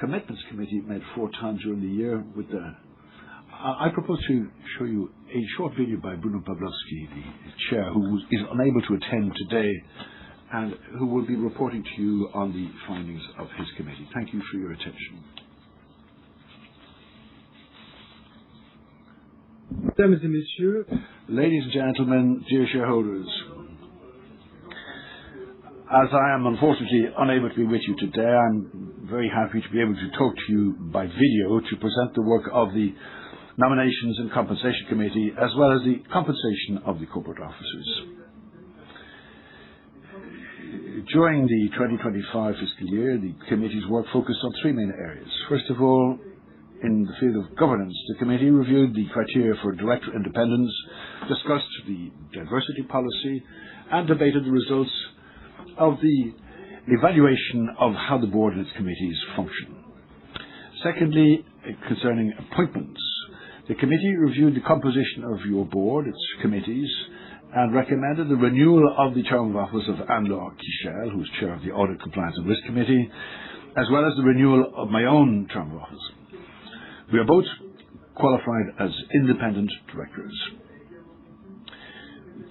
Speaker 1: Commitments Committee met 4 times during the year with I propose to show you a short video by Bruno Pavlovsky, the chair, who is unable to attend today and who will be reporting to you on the findings of his committee. Thank you for your attention. Ladies and gentlemen, dear shareholders, As I am unfortunately unable to be with you today, I'm very happy to be able to talk to you by video to present the work of the Nominations and Compensation Committee, as well as the compensation of the corporate officers. During the 2025 fiscal year, the committee's work focused on three main areas. First of all, in the field of governance, the committee reviewed the criteria for director independence, discussed the diversity policy, and debated the results of the evaluation of how the board and its committees function. Secondly, concerning appointments, the committee reviewed the composition of your board, its committees, and recommended the renewal of the term of office of Anne-Laure Quichel, who is chair of the Audit, Compliance and Risk Committee, as well as the renewal of my own term of office. We are both qualified as independent directors.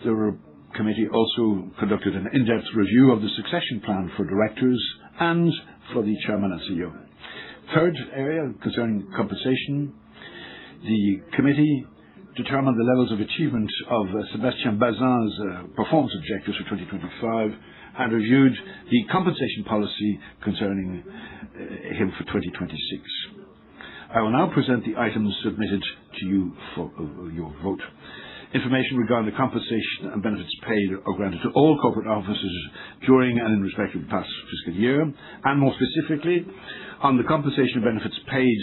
Speaker 1: The committee also conducted an in-depth review of the succession plan for directors and for the chairman and CEO. Third area, concerning compensation, the committee determined the levels of achievement of Sébastien Bazin's performance objectives for 2025 and reviewed the compensation policy concerning him for 2026. I will now present the items submitted to you for your vote. Information regarding the compensation and benefits paid or granted to all corporate officers during and in respect of the past fiscal year, and more specifically, on the compensation and benefits paid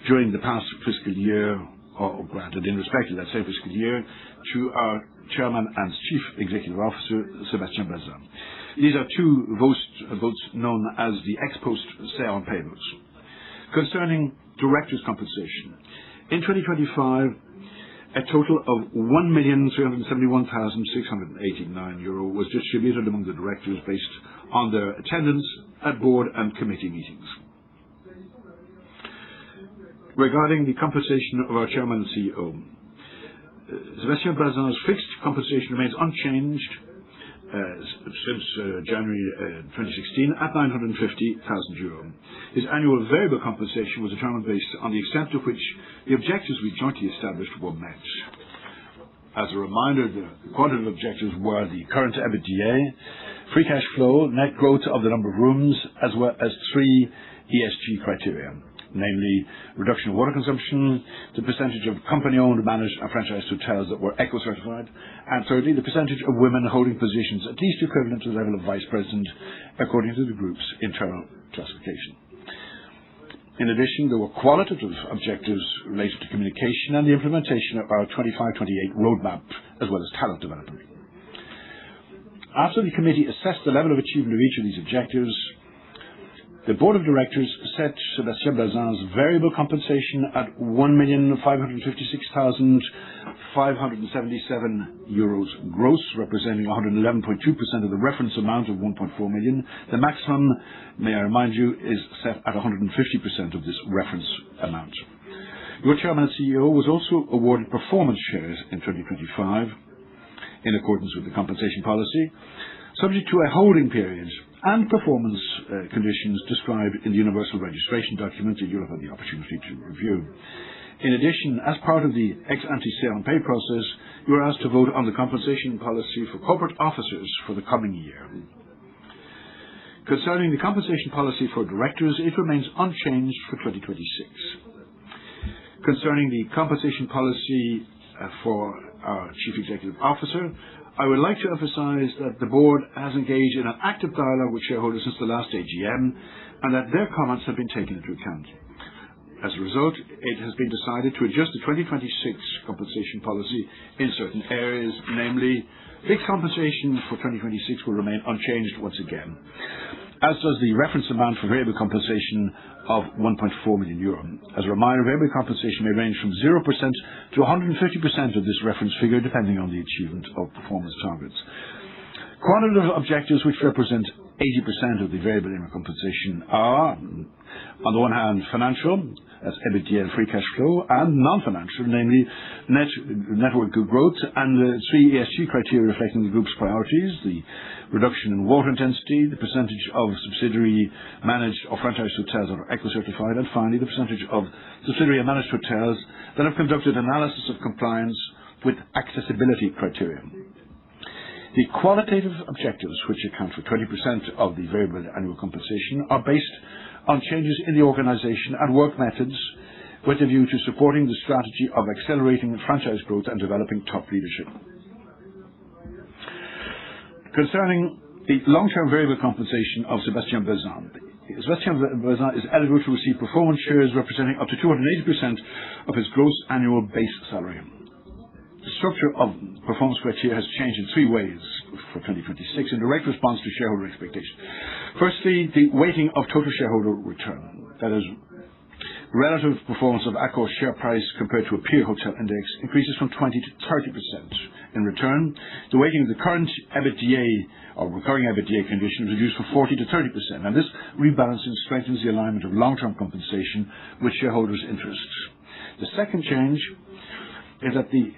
Speaker 1: during the past fiscal year or granted in respect of that same fiscal year to our Chairman and Chief Executive Officer, Sébastien Bazin. These are two votes known as the ex post say on pay votes. Concerning directors' compensation, in 2025, a total of €1,371,689 was distributed among the directors based on their attendance at board and committee meetings. Regarding the compensation of our chairman and CEO, Sébastien Bazin's fixed compensation remains unchanged since January 2016 at €950,000. His annual variable compensation was determined based on the extent to which the objectives we jointly established were met. As a reminder, the quantitative objectives were the current EBITDA, free cash flow, net growth of the number of rooms, as well as three ESG criteria, namely reduction of water consumption, the percentage of company-owned, managed and franchised hotels that were eco-certified, and thirdly, the percentage of women holding positions at least equivalent to the level of vice president according to the group's internal classification. In addition, there were qualitative objectives related to communication and the implementation of our 25-28 roadmap, as well as talent development. After the committee assessed the level of achievement of each of these objectives, the board of directors set Sébastien Bazin's variable compensation at €1,556,577 gross, representing 111.2% of the reference amount of €1.4 million. The maximum, may I remind you, is set at 150% of this reference amount. Your chairman and CEO was also awarded performance shares in 2025 in accordance with the compensation policy, subject to a holding period and performance conditions described in the Universal Registration Document that you'll have had the opportunity to review. In addition, as part of the ex-ante say on pay process, you are asked to vote on the compensation policy for corporate officers for the coming year. Concerning the compensation policy for directors, it remains unchanged for 2026. Concerning the compensation policy for our Chief Executive Officer, I would like to emphasize that the board has engaged in an active dialogue with shareholders since the last AGM and that their comments have been taken into account. As a result, it has been decided to adjust the 2026 compensation policy in certain areas, namely, fixed compensation for 2026 will remain unchanged once again, as does the reference amount for variable compensation of €1.4 million. As a reminder, variable compensation may range from 0% to 150% of this reference figure, depending on the achievement of performance targets. Quantitative objectives, which represent 80% of the variable annual compensation, are, on the one hand, financial, as EBITDA and free cash flow, and non-financial, namely network growth and the three ESG criteria reflecting the group's priorities, the reduction in water intensity, the percentage of subsidiary managed or franchised hotels that are eco-certified, and finally the percentage of subsidiary and managed hotels that have conducted analysis of compliance with accessibility criteria. The qualitative objectives, which account for 20% of the variable annual compensation, are based on changes in the organization and work methods with a view to supporting the strategy of accelerating franchise growth and developing top leadership. Concerning the long-term variable compensation of Sébastien Bazin. Sébastien Bazin is eligible to receive performance shares representing up to 280% of his gross annual base salary. The structure of performance criteria has changed in three ways for 2026 in direct response to shareholder expectations. Firstly, the weighting of total shareholder return, that is, relative performance of Accor's share price compared to a peer hotel index, increases from 20 to 30%. In return, the weighting of the current EBITDA or recurring EBITDA condition is reduced from 40 to 30%, and this rebalancing strengthens the alignment of long-term compensation with shareholders' interests. The second change is that the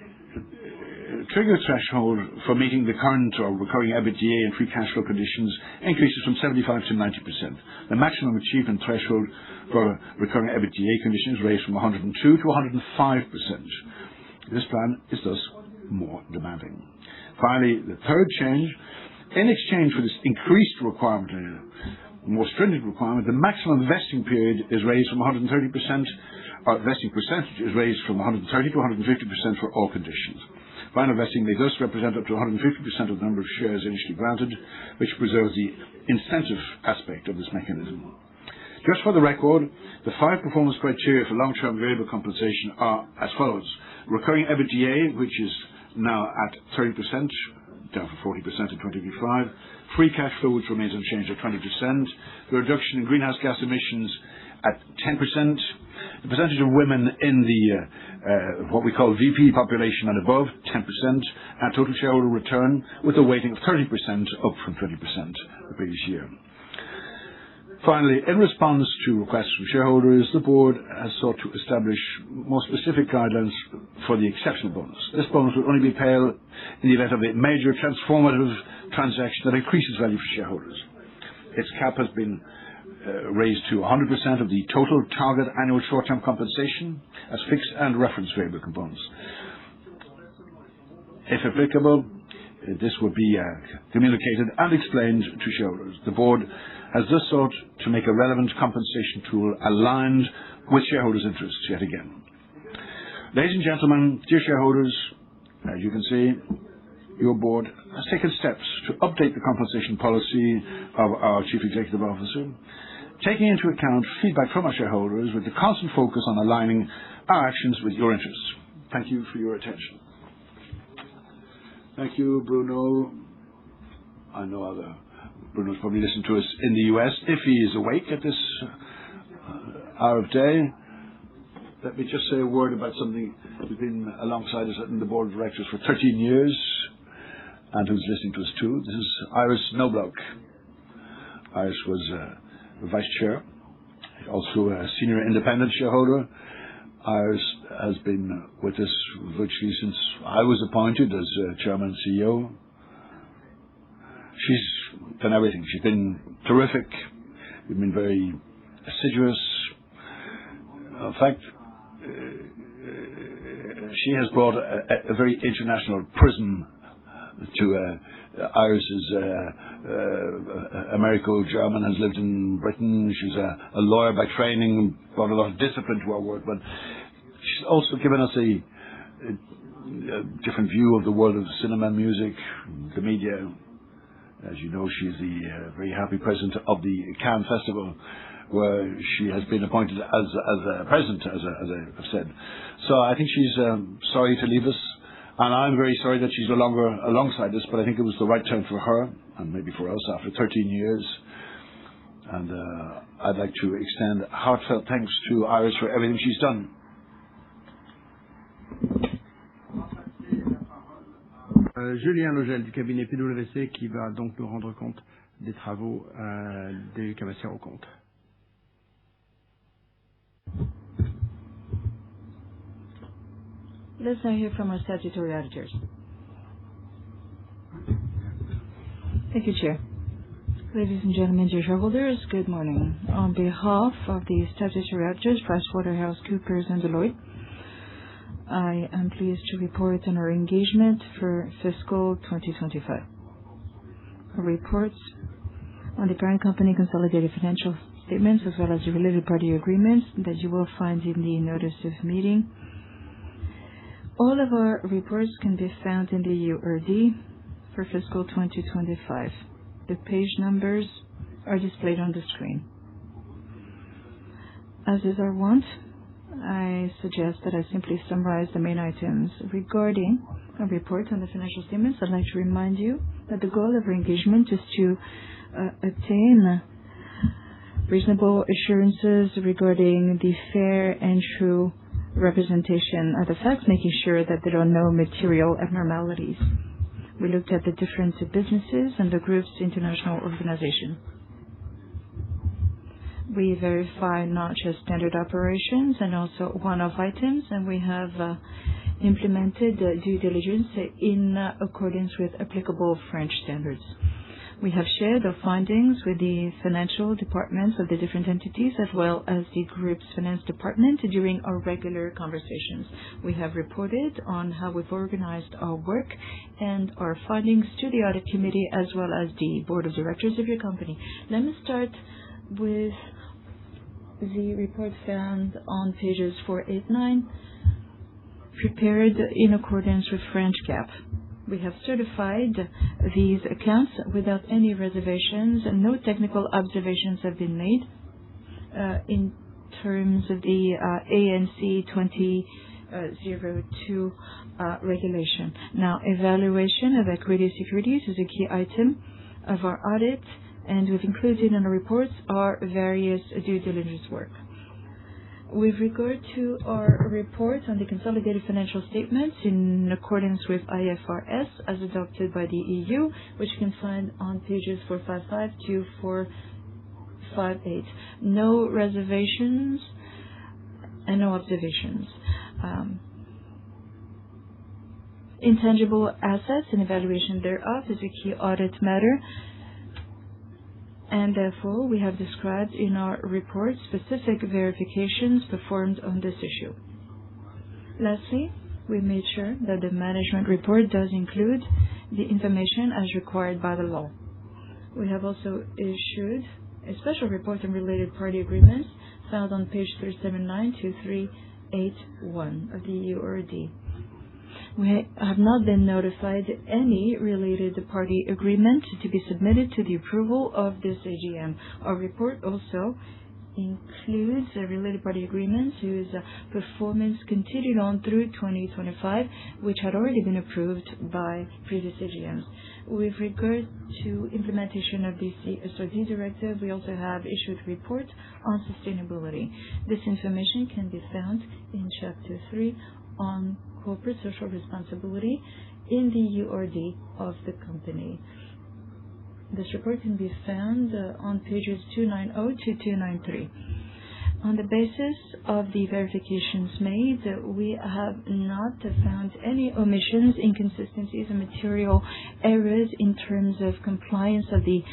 Speaker 1: trigger threshold for meeting the current or recurring EBITDA and free cash flow conditions increases from 75 to 90%. The maximum achievement threshold for recurring EBITDA conditions raised from 102 to 105%. This plan is thus more demanding. Finally, the third change, in exchange for this increased requirement, more stringent requirement, the maximum vesting period is raised from 130%, or vesting percentage is raised from 130 to 150% for all conditions. Final vesting may thus represent up to 150% of the number of shares initially granted, which preserves the incentive aspect of this mechanism. Just for the record, the 5 performance criteria for long-term variable compensation are as follows. Recurring EBITDA, which is now at 30%, down from 40% in 2025. Free cash flow, which remains unchanged at 20%. The reduction in greenhouse gas emissions at 10%. The percentage of women in the what we call VP population and above, 10%, and total shareholder return with a weighting of 30%, up from 20% the previous year. Finally, in response to requests from shareholders, the board has sought to establish more specific guidelines for the exceptional bonus. This bonus will only be payable in the event of a major transformative transaction that increases value for shareholders. Its cap has been raised to 100% of the total target annual short-term compensation as fixed and reference variable components. If applicable, this would be communicated and explained to shareholders. The board has thus sought to make a relevant compensation tool aligned with shareholders' interests yet again. Ladies and gentlemen, dear shareholders, as you can see, your board has taken steps to update the compensation policy of our Chief Executive Officer, taking into account feedback from our shareholders with the constant focus on aligning our actions with your interests. Thank you for your attention. Thank you, Bruno. I know Bruno's probably listened to us in the US. If he is awake at this hour of day, let me just say a word about something who's been alongside us in the board of directors for 13 years and who's listening to us too. This is Iris Knobloch. Iris was vice chair, also a senior independent shareholder. Iris has been with us virtually since I was appointed as chairman and CEO. She's done everything. She's been terrific. We've been very assiduous. In fact, she has brought a very international prism to Iris's Americo-German, has lived in Britain. She's a lawyer by training, brought a lot of discipline to our work, but she's also given us a different view of the world of cinema, music, the media. As you know, she's the very happy president of the Cannes Festival, where she has been appointed as a president, as I've said. So I think she's sorry to leave us, and I'm very sorry that she's no longer alongside us, but I think it was the right time for her, and maybe for us, after 13 years. And I'd like to extend heartfelt thanks to Iris for everything she's done.
Speaker 3: Julien Logel du cabinet PwC qui va donc nous rendre compte des travaux des commissaires aux comptes.
Speaker 4: Let's now hear from our statutory auditors. Thank you, Chair. Ladies and gentlemen, dear shareholders, good morning. On behalf of the statutory auditors, PricewaterhouseCoopers and Deloitte, I am pleased to report on our engagement for fiscal 2025. reports on the parent company consolidated financial statements as well as the related party agreements that you will find in the notice of meeting. All of our reports can be found in the URD for fiscal 2025. The page numbers are displayed on the screen. As is our wont, I suggest that I simply summarize the main items regarding a report on the financial statements. I'd like to remind you that the goal of our engagement is to obtain reasonable assurances regarding the fair and true representation of the facts, making sure that there are no material abnormalities. We looked at the different businesses and the group's international organization. We verify not just standard operations and also one-off items, and we have implemented due diligence in accordance with applicable French standards. We have shared our findings with the financial departments of the different entities as well as the group's finance department during our regular conversations. We have reported on how we've organized our work and our findings to the audit committee as well as the board of directors of your company. Let me start with the report found on pages 489, prepared in accordance with French GAAP. We have certified these accounts without any reservations, and no technical observations have been made in terms of the ANC 2002 regulation. Now, evaluation of equity securities is a key item of our audit, and we've included in our reports our various due diligence work. With regard to our report on the consolidated financial statements in accordance with IFRS as adopted by the EU, which you can find on pages 455 to 458. No reservations and no observations. Intangible assets and evaluation thereof is a key audit matter, and therefore we have described in our report specific verifications performed on this issue. Lastly, we made sure that the management report does include the information as required by the law. We have also issued a special report on related party agreements found on page 379 to 381 of the URD. We have not been notified any related party agreement to be submitted to the approval of this AGM. Our report also includes related party agreements whose performance continued on through 2025, which had already been approved by previous AGMs. With regard to implementation of the CSRD directive, we also have issued a report on sustainability. This information can be found in Chapter 3 on corporate social responsibility in the URD of the company. This report can be found on pages 290 to 293. On the basis of the verifications made, we have not found any omissions, inconsistencies, and material errors in terms of compliance of the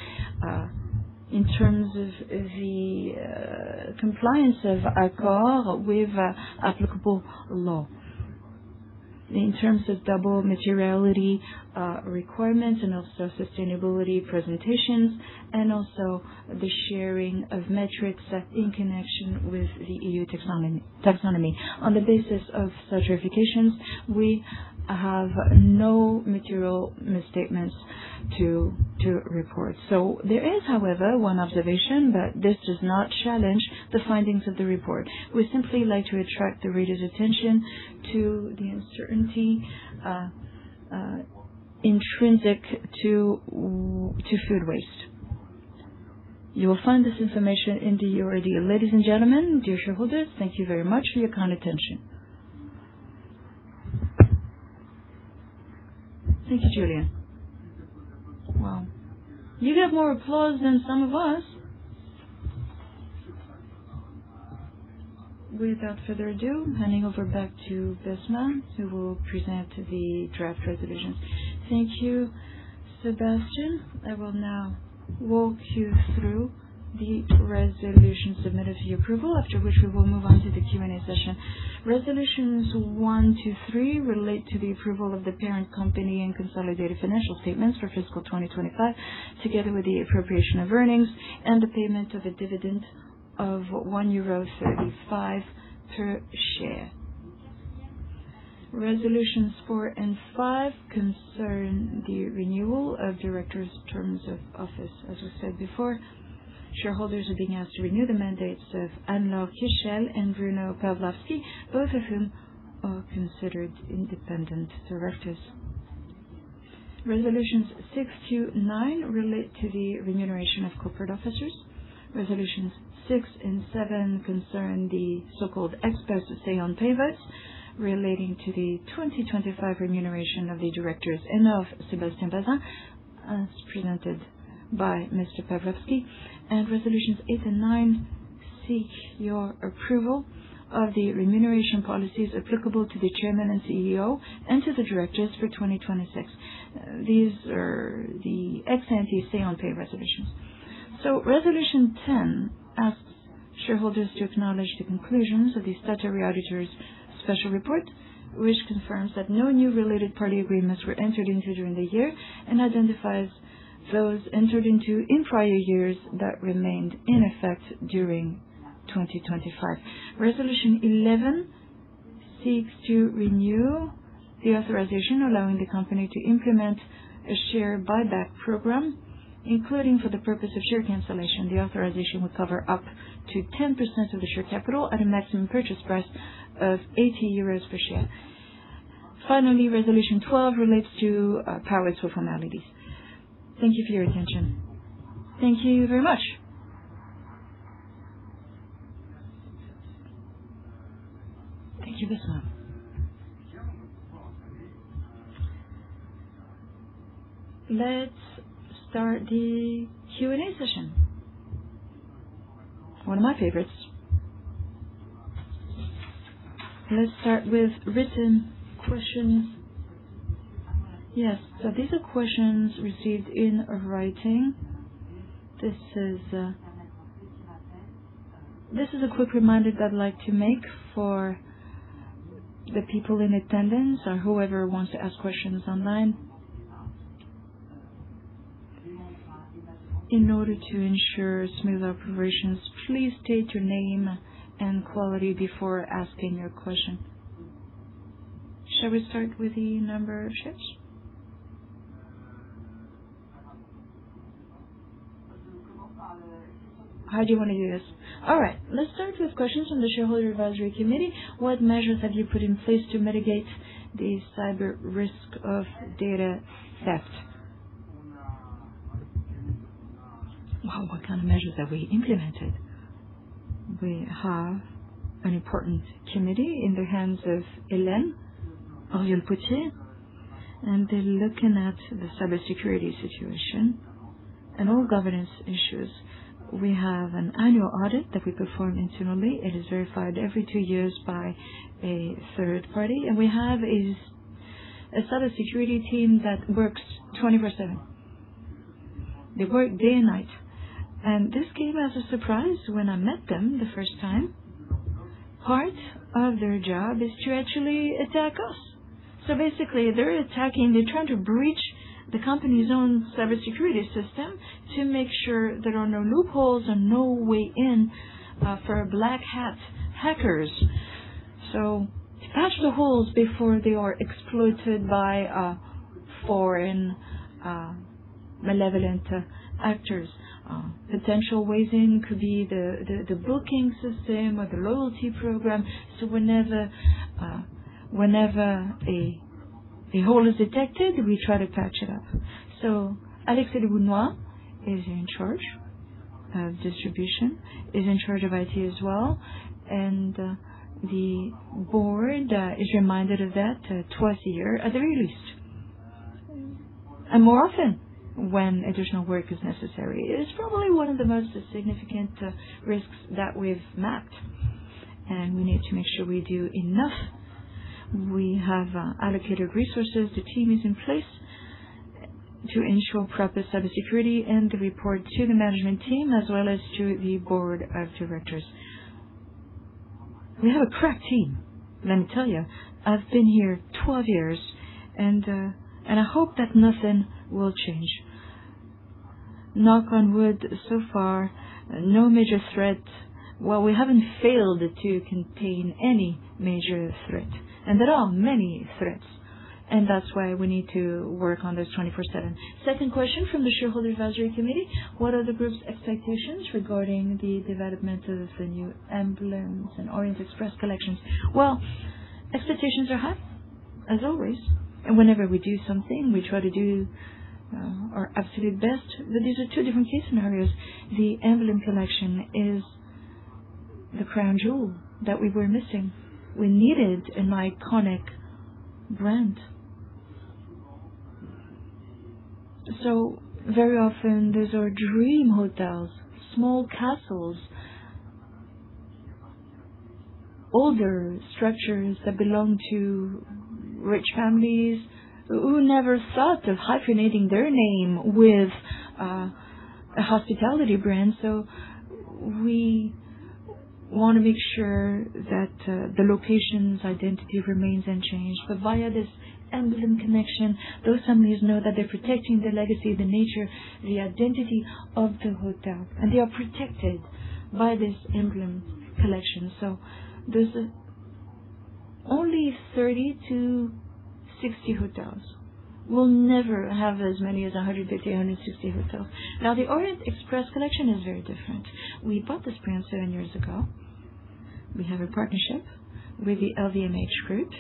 Speaker 4: compliance of Accor with applicable law. In terms of double materiality requirements and also sustainability presentations, and also the sharing of metrics in connection with the EU taxonomy. On the basis of such verifications, we have no material misstatements to report. So there is, however, one observation, but this does not challenge the findings of the report. We simply like to attract the reader's attention to the uncertainty intrinsic to food waste. You will find this information in the URD. Ladies and gentlemen, dear shareholders, thank you very much for your kind attention. Thank you, Julian. Wow. You get more applause than some of us. Without further ado, handing over back to Besma, who will present the draft resolutions. Thank you, Sebastian. I will now walk you through the resolution submitted for your approval, after which we will move on to the Q&A session. Resolutions 1 to 3 relate to the approval of the parent company and consolidated financial statements for fiscal 2025, together with the appropriation of earnings and the payment of a dividend of €1.35 per share. Resolutions 4 and 5 concern the renewal of directors' terms of office. As we said before, shareholders are being asked to renew the mandates of Anne-Laure Kichel and Bruno Pavlovsky, both of whom are considered independent directors. Resolutions 6 to 9 relate to the remuneration of corporate officers. Resolutions 6 and 7 concern the so-called experts say on pay votes relating to the 2025 remuneration of the directors and of Sébastien Bazin, as presented by Mr. Pavlovsky. And resolutions 8 and 9 seek your approval of the remuneration policies applicable to the chairman and CEO and to the directors for 2026. These are the ex-ante say on pay resolutions. So resolution 10 asks shareholders to acknowledge the conclusions of the statutory auditor's special report, which confirms that no new related party agreements were entered into during the year and identifies those entered into in prior years that remained in effect during 2025. Resolution 11 seeks to renew the authorization allowing the company to implement a share buyback program, including for the purpose of share cancellation. The authorization would cover up to 10% of the share capital at a maximum purchase price of €80 per share. Finally, Resolution 12 relates to powers for formalities. Thank you for your attention. Thank you very much. Thank you, Bismarck. Let's start the Q&A session. One of my favorites. Let's start with written questions. Yes, so these are questions received in writing. This is a quick reminder that I'd like to make for the people in attendance or whoever wants to ask questions online. In order to ensure smooth operations, please state your name and quality before asking your question. Shall we start with the number of shares? How do you want to do this? All right, let's start with questions from the Shareholder Advisory Committee. What measures have you put in place to mitigate the cyber risk of data theft? Well, what kind of measures have we implemented? We have an important committee in the hands of Hélène Oriol-Potier, and they're looking at the cybersecurity situation and all governance issues. We have an annual audit that we perform internally. It is verified every 2 years by a third party, and we have a cybersecurity team that works 24/7. They work day and night. And this came as a surprise when I met them the first time. Part of their job is to actually attack us. So basically, they're trying to breach the company's own cybersecurity system to make sure there are no loopholes and no way in for black hat hackers. So to patch the holes before they are exploited by foreign malevolent actors. Potential ways in could be the booking system or the loyalty program. So whenever a hole is detected, we try to patch it up. So Alexis Lebounois is in charge of distribution, is in charge of IT as well, and the board is reminded of that twice a year at the very least, and more often when additional work is necessary. It is probably one of the most significant risks that we've mapped, and we need to make sure we do enough. We have allocated resources. The team is in place, to ensure proper cybersecurity and the report to the management team as well as to the board of directors. We have a crack team, let me tell you. I've been here 12 years, and I hope that nothing will change. Knock on wood, so far, no major threat. Well, we haven't failed to contain any major threat, and there are many threats. And that's why we need to work on this 24/7. Second question from the Shareholder Advisory Committee. What are the group's expectations regarding the development of the new emblems and Orient Express collections? Well, expectations are high, as always. And whenever we do something, we try to do our absolute best. But these are two different case scenarios. The emblem collection is the crown jewel that we were missing. We needed an iconic brand. So very often these are dream hotels, small castles, older structures that belong to rich families who never thought of hyphenating their name with a hospitality brand. So we want to make sure that the location's identity remains unchanged. But via this emblem connection, those families know that they're protecting the legacy, the nature, the identity of the hotel. And they are protected by this emblem collection. So there's only 30 to 60 hotels. We'll never have as many as 150, 160 hotels. Now, the Orient Express collection is very different. We bought this brand 7 years ago. We have a partnership with the LVMH group,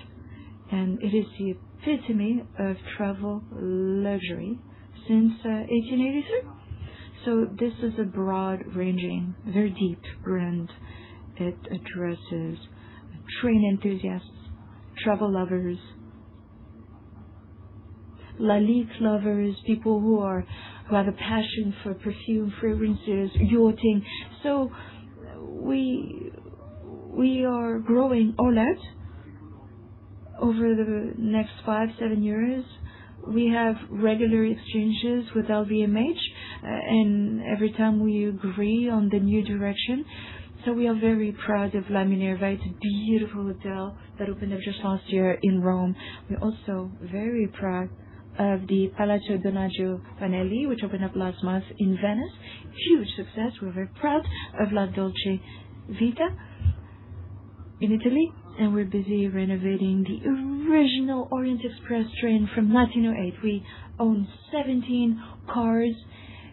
Speaker 4: and it is the epitome of travel luxury since 1883. So this is a broad-ranging, very deep brand. It addresses train enthusiasts, travel lovers, Lalique lovers, people who have a passion for perfume, fragrances, yachting. So we are growing all out over the next 5-7 years. We have regular exchanges with LVMH, and every time we agree on the new direction. So we are very proud of La Minerva. It's a beautiful hotel that opened up just last year in Rome. We're also very proud of the Palazzo Donaggio Vanelli, which opened up last month in Venice. Huge success. We're very proud of La Dolce Vita in Italy, and we're busy renovating the original Orient Express train from 1908. We own 17 cars,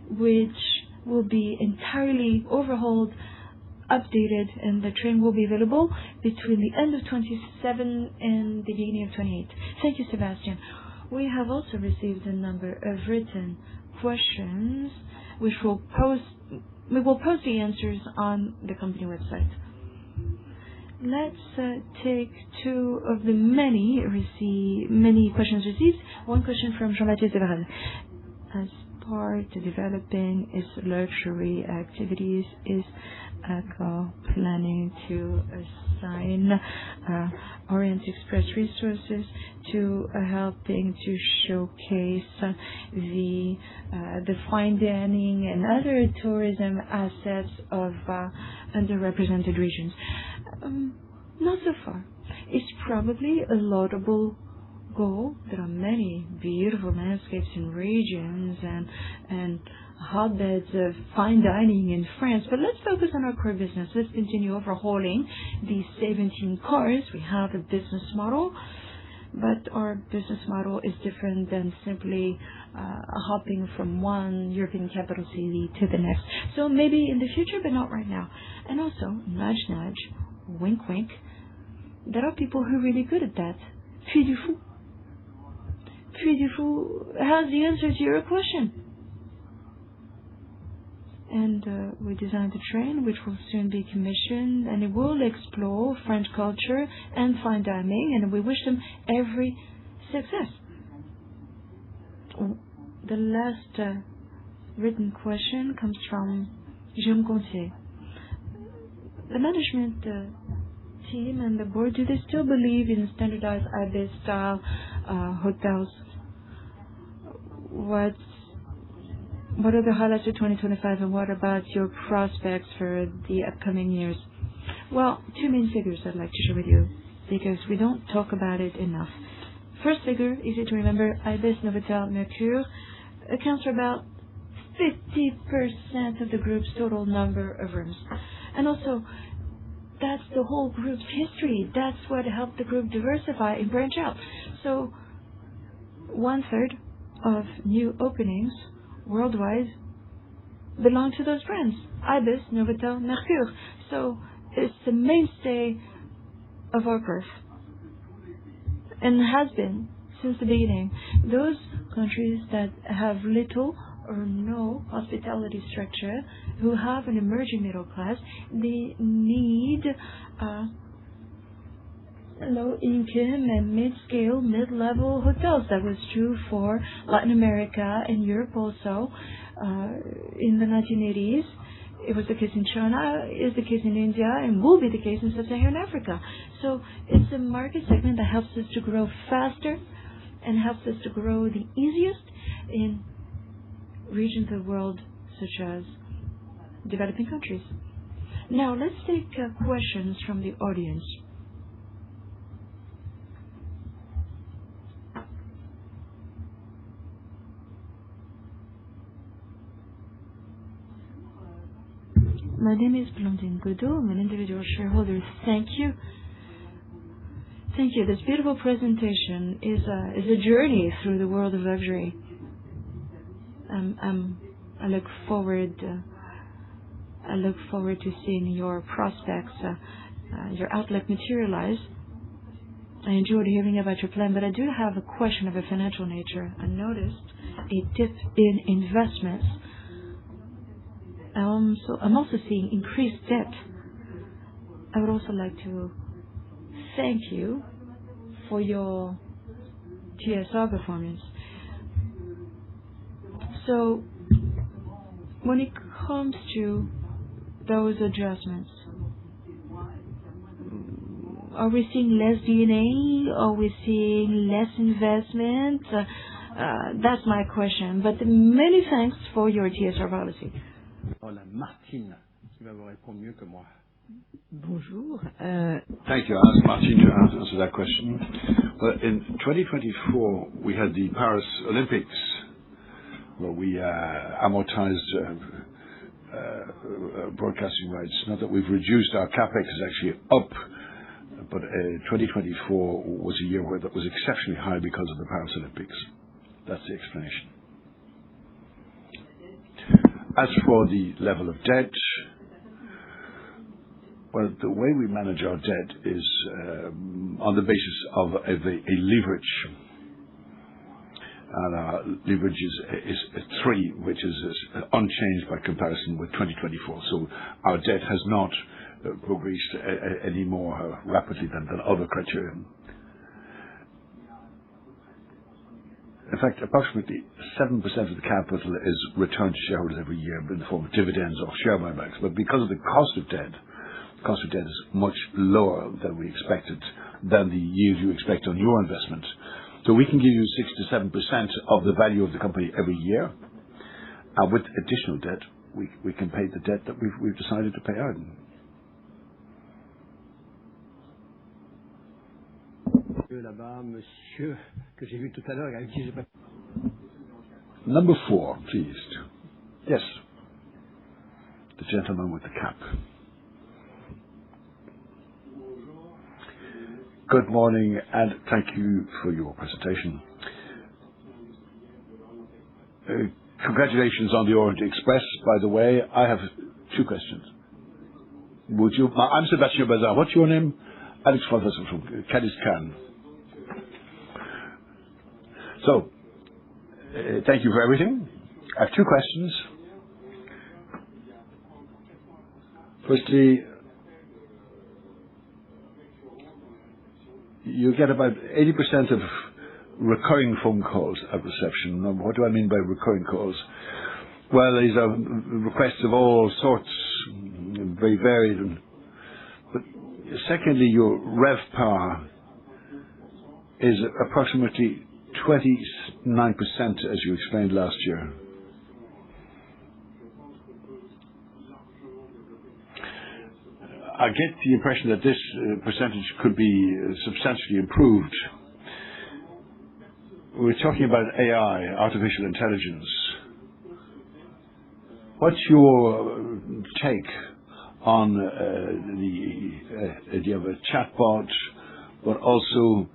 Speaker 4: which will be entirely overhauled, updated, and the train will be available between the end of 27 and the beginning of 28. Thank you, Sebastian. We have also received a number of written questions, which we will post the answers on the company website. Let's take two of the many questions received. One question from Jean-Baptiste Devarel. As part of developing its luxury activities, is Accor planning to assign Orient Express resources to helping to showcase the fine dining and other tourism assets of underrepresented regions? Not so far. It's probably a laudable goal. There are many beautiful landscapes and regions and hotbeds of fine dining in France, but let's focus on our core business. Let's continue overhauling these 17 cars. We have a business model, but our business model is different than simply hopping from one European capital city to the next. So maybe in the future, but not right now. And also, nudge, nudge, wink, wink. There are people who are really good at that. Puy du Fou. Puy du Fou has the answer to your question. And we designed a train which will soon be commissioned, and it will explore French culture and fine dining, and we wish them every success. The last written question comes from Jérôme Gontier. The management team and the board, do they still believe in standardized Ibis style hotels? what are the highlights of 2025, and what about your prospects for the upcoming years? Well, two main figures I'd like to share with you, because we don't talk about it enough. First figure, easy to remember, Ibis, Novotel, Mercure, accounts for about 50% of the group's total number of rooms. And also, that's the whole group's history. That's what helped the group diversify and branch out. So, 1/3 of new openings worldwide belong to those brands. Ibis, Novotel, Mercure. So, it's the mainstay of our growth. And has been since the beginning. Those countries that have little or no hospitality structure, who have an emerging middle class, they need low income and mid-scale, mid-level hotels. That was true for Latin America and Europe also in the 1980s. It was the case in China, is the case in India, and will be the case in Sub-Saharan Africa. So it's a market segment that helps us to grow faster and helps us to grow the easiest in regions of the world such as developing countries. Now let's take questions from the audience. My name is Blondine Godot. I'm an individual shareholder. Thank you. Thank you. This beautiful presentation is a journey through the world of luxury. I look forward to seeing your prospects, your outlook materialize. I enjoyed hearing about your plan, but I do have a question of a financial nature. I noticed a dip in investments. I'm also seeing increased debt. I would also like to thank you for your TSR performance. So, when it comes to those adjustments, are we seeing less D&A? Are we seeing less investment? That's my question. But many thanks for your TSR policy.
Speaker 3: Martine, qui va vous répondre mieux que moi.
Speaker 4: Bonjour.
Speaker 1: Thank you. I'll ask Martine to answer that question. Well, in 2024, we had the Paris Olympics, where we amortized broadcasting rights. Not that we've reduced our capex, is actually up, but 2024 was a year where that was exceptionally high because of the Paris Olympics. That's the explanation. As for the level of debt, well, the way we manage our debt is on the basis of a leverage. And our leverage is 3, which is unchanged by comparison with 2024. So our debt has not progressed any more rapidly than other criteria. In fact, approximately 7% of the capital is returned to shareholders every year in the form of dividends or share buybacks. But because of the cost of debt is much lower than we expected, than the yield you expect on your investment. So we can give you 6 to 7% of the value of the company every year. And with additional debt, we can pay the debt that we've decided to pay out.
Speaker 3: Là-bas, monsieur, que j'ai vu tout à l'heure, avec qui j'ai pas...
Speaker 1: Number 4, please. Yes. The gentleman with the cap. Good morning, and thank you for your presentation. Congratulations on the Orient Express, by the way. I have 2 questions. I'm Sébastien Bazar. What's your name? Alex Francis from Cadiz Can. So, thank you for everything. I have 2 questions. Firstly, you get about 80% of recurring phone calls at reception. Now, what do I mean by recurring calls? Well, these are requests of all sorts, very varied. But secondly, your RevPAR is approximately 20 9%, as you explained last year. I get the impression that this percentage could be substantially improved. We're talking about AI, artificial intelligence. What's your take on the idea of a chatbot, but also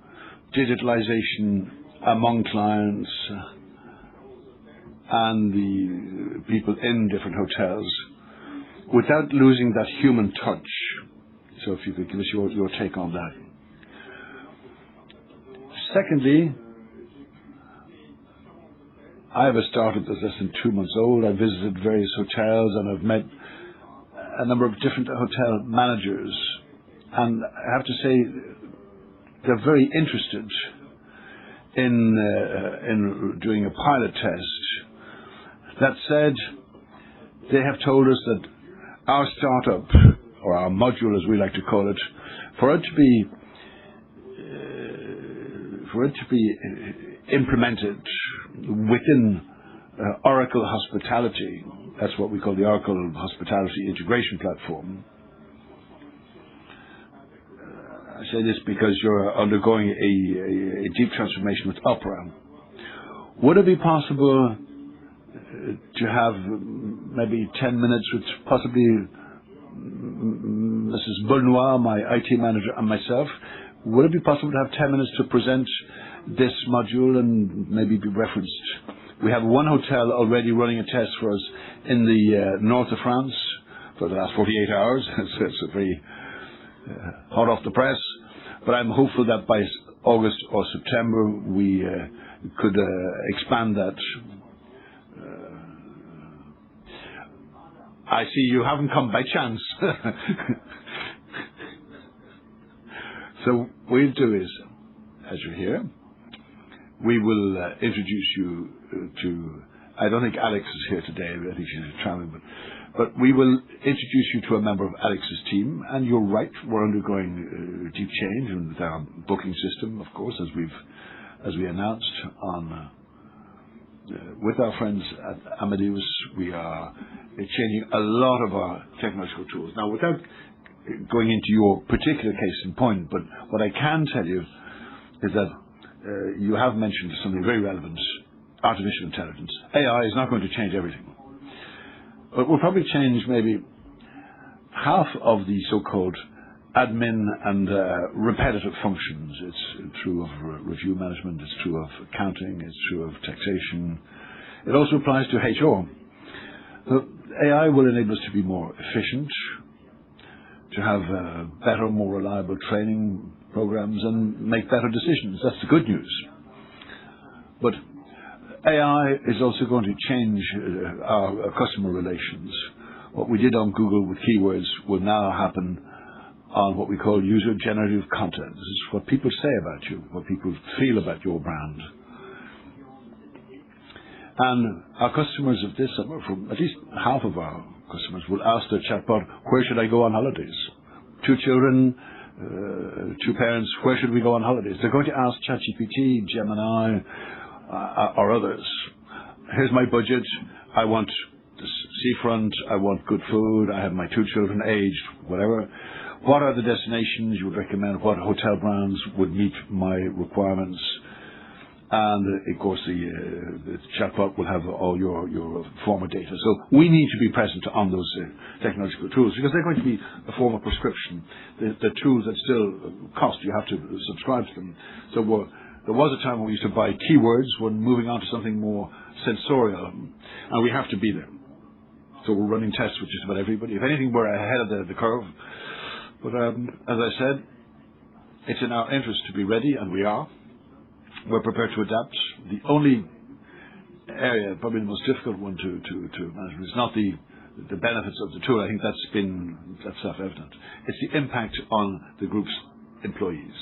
Speaker 1: digitalization among clients and the people in different hotels without losing that human touch? So if you could give us your take on that. Secondly, I have a startup that's less than 2 months old. I visited various hotels and I've met a number of different hotel managers. And I have to say, they're very interested in doing a pilot test. That said, they have told us that our startup, or our module as we like to call it, for it to be implemented within Oracle Hospitality, that's what we call the Oracle Hospitality Integration Platform. I say this because you're undergoing a deep transformation with Opera. Would it be possible to have maybe 10 minutes with possibly Mrs. Benoit, my IT manager, and myself? Would it be possible to have 10 minutes to present this module and maybe be referenced? We have one hotel already running a test for us in the north of France for the last 48 hours. It's a very hot off the press. But I'm hopeful that by August or September we could expand that. I see you haven't come by chance. So what we'll do is, as you're here, we will introduce you to, I don't think Alex is here today, I think she's traveling, but we will introduce you to a member of Alex's team. And you're right, we're undergoing deep change with our booking system, of course, as we announced on with our friends at Amadeus. We are changing a lot of our technological tools. Now, without going into your particular case in point, but what I can tell you is that you have mentioned something very relevant, artificial intelligence. AI is not going to change everything, but will probably change maybe half of the so-called admin and repetitive functions. It's true of review management, it's true of accounting, it's true of taxation. It also applies to HR. So AI will enable us to be more efficient, to have better, more reliable training programs and make better decisions. That's the good news. But AI is also going to change our customer relations. What we did on Google with keywords will now happen on what we call user-generative content. This is what people say about you, what people feel about your brand. And our customers of this summer, from at least half of our customers, will ask their chatbot, where should I go on holidays? 2 children, 2 parents, where should we go on holidays? They're going to ask ChatGPT, Gemini, or others. Here's my budget. I want the seafront. I want good food. I have my 2 children aged, whatever. What are the destinations you would recommend? What hotel brands would meet my requirements? And of course, the chatbot will have all your former data. So we need to be present on those technological tools because they're going to be a form of prescription. The tools that still cost, you have to subscribe to them. So there was a time when we used to buy keywords. We're moving on to something more sensorial, and we have to be there. So we're running tests with just about everybody. If anything, we're ahead of the curve. But as I said, it's in our interest to be ready, and we are. We're prepared to adapt. The only area, probably the most difficult one to manage, is not the benefits of the tool. I think that's self-evident. It's the impact on the group's employees.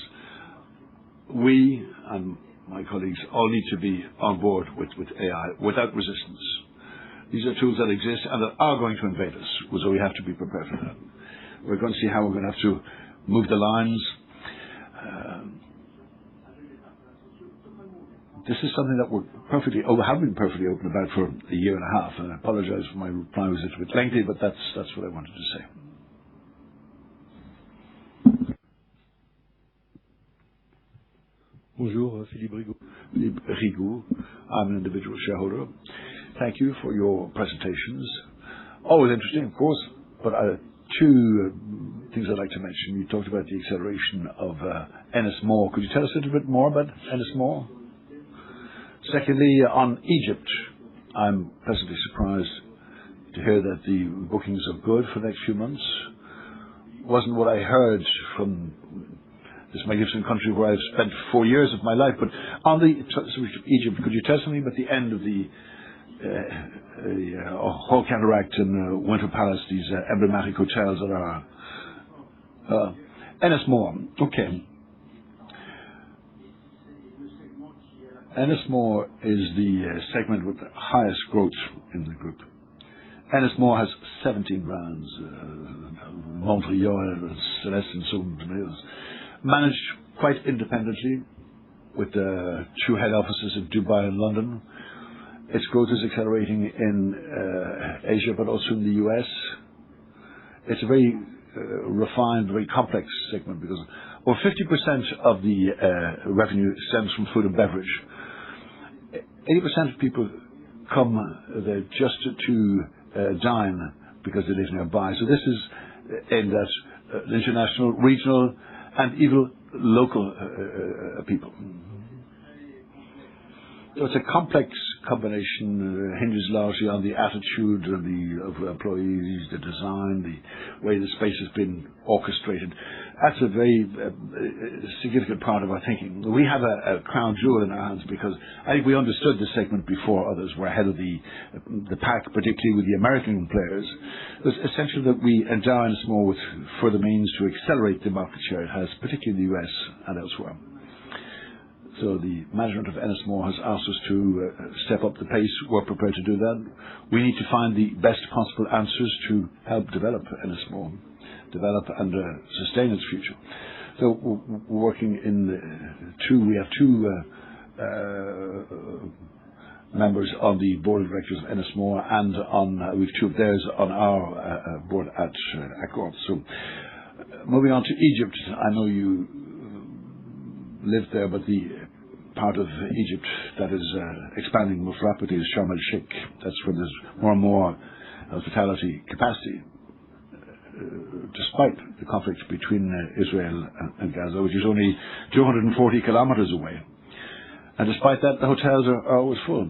Speaker 1: We and my colleagues all need to be on board with AI without resistance. These are tools that exist and that are going to invade us, so we have to be prepared for that. We're going to see how we're going to have to move the lines. this is something that have been perfectly open about for a year and a half, and I apologize for my reply was a little bit lengthy, but that's what I wanted to say.
Speaker 5: Bonjour, Philippe Rigaud.
Speaker 1: Philippe Rigaud. I'm an individual shareholder. Thank you for your presentations. Always interesting, of course, but two things I'd like to mention. You talked about the acceleration of Ennismore. Could you tell us a little bit more about Ennismore? Secondly, on Egypt, I'm pleasantly surprised to hear that the bookings are good for the next few months. Wasn't what I heard from this magnificent country where I've spent 4 years of my life. But on the subject of Egypt, could you tell us something about the end of the Hall Cataract and Winter Palace, these emblematic hotels that are Ennismore? Okay. Ennismore is the segment with the highest growth in the group. Ennismore has 17 brands, Montreal, Celeste, and so on, managed quite independently with 2 head offices in Dubai and London. Its growth is accelerating in Asia, but also in the US. It's a very refined, very complex segment because over 50% of the revenue stems from food and beverage. 80% of people come there just to dine because they live nearby. So this is aimed at international, regional, and even local people. So it's a complex combination, hinges largely on the attitude of employees, the design, the way the space has been orchestrated. That's a very significant part of our thinking. We have a crown jewel in our hands because I think we understood the segment before others were ahead of the pack, particularly with the American players. It was essential that we endow Ennismore with further means to accelerate the market share it has, particularly in the US and elsewhere. So the management of Ennismore has asked us to step up the pace. We're prepared to do that. We need to find the best possible answers to help develop Ennismore, develop and sustain its future. So we're working in we have 2 members on the board of directors of Ennismore, and we have 2 of theirs on our board at Accor. So moving on to Egypt, I know you lived there, but the part of Egypt that is expanding most rapidly is Sharm el-Sheikh. That's where there's more and more hospitality capacity, despite the conflict between Israel and Gaza, which is only 240 kilometers away. And despite that, the hotels are always full.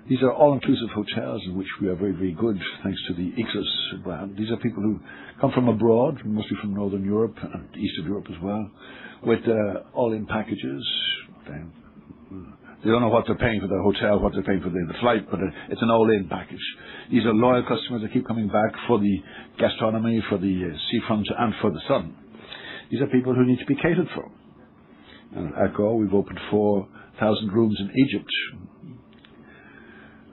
Speaker 1: These are all-inclusive hotels in which we are very, very good, thanks to the Ixos brand. These are people who come from abroad, mostly from Northern Europe and East of Europe as well, with all-in packages. They don't know what they're paying for the hotel, what they're paying for the flight, but it's an all-in package. These are loyal customers that keep coming back for the gastronomy, for the seafront, and for the sun. These are people who need to be catered for. And at Accor, we've opened 4,000 rooms in Egypt.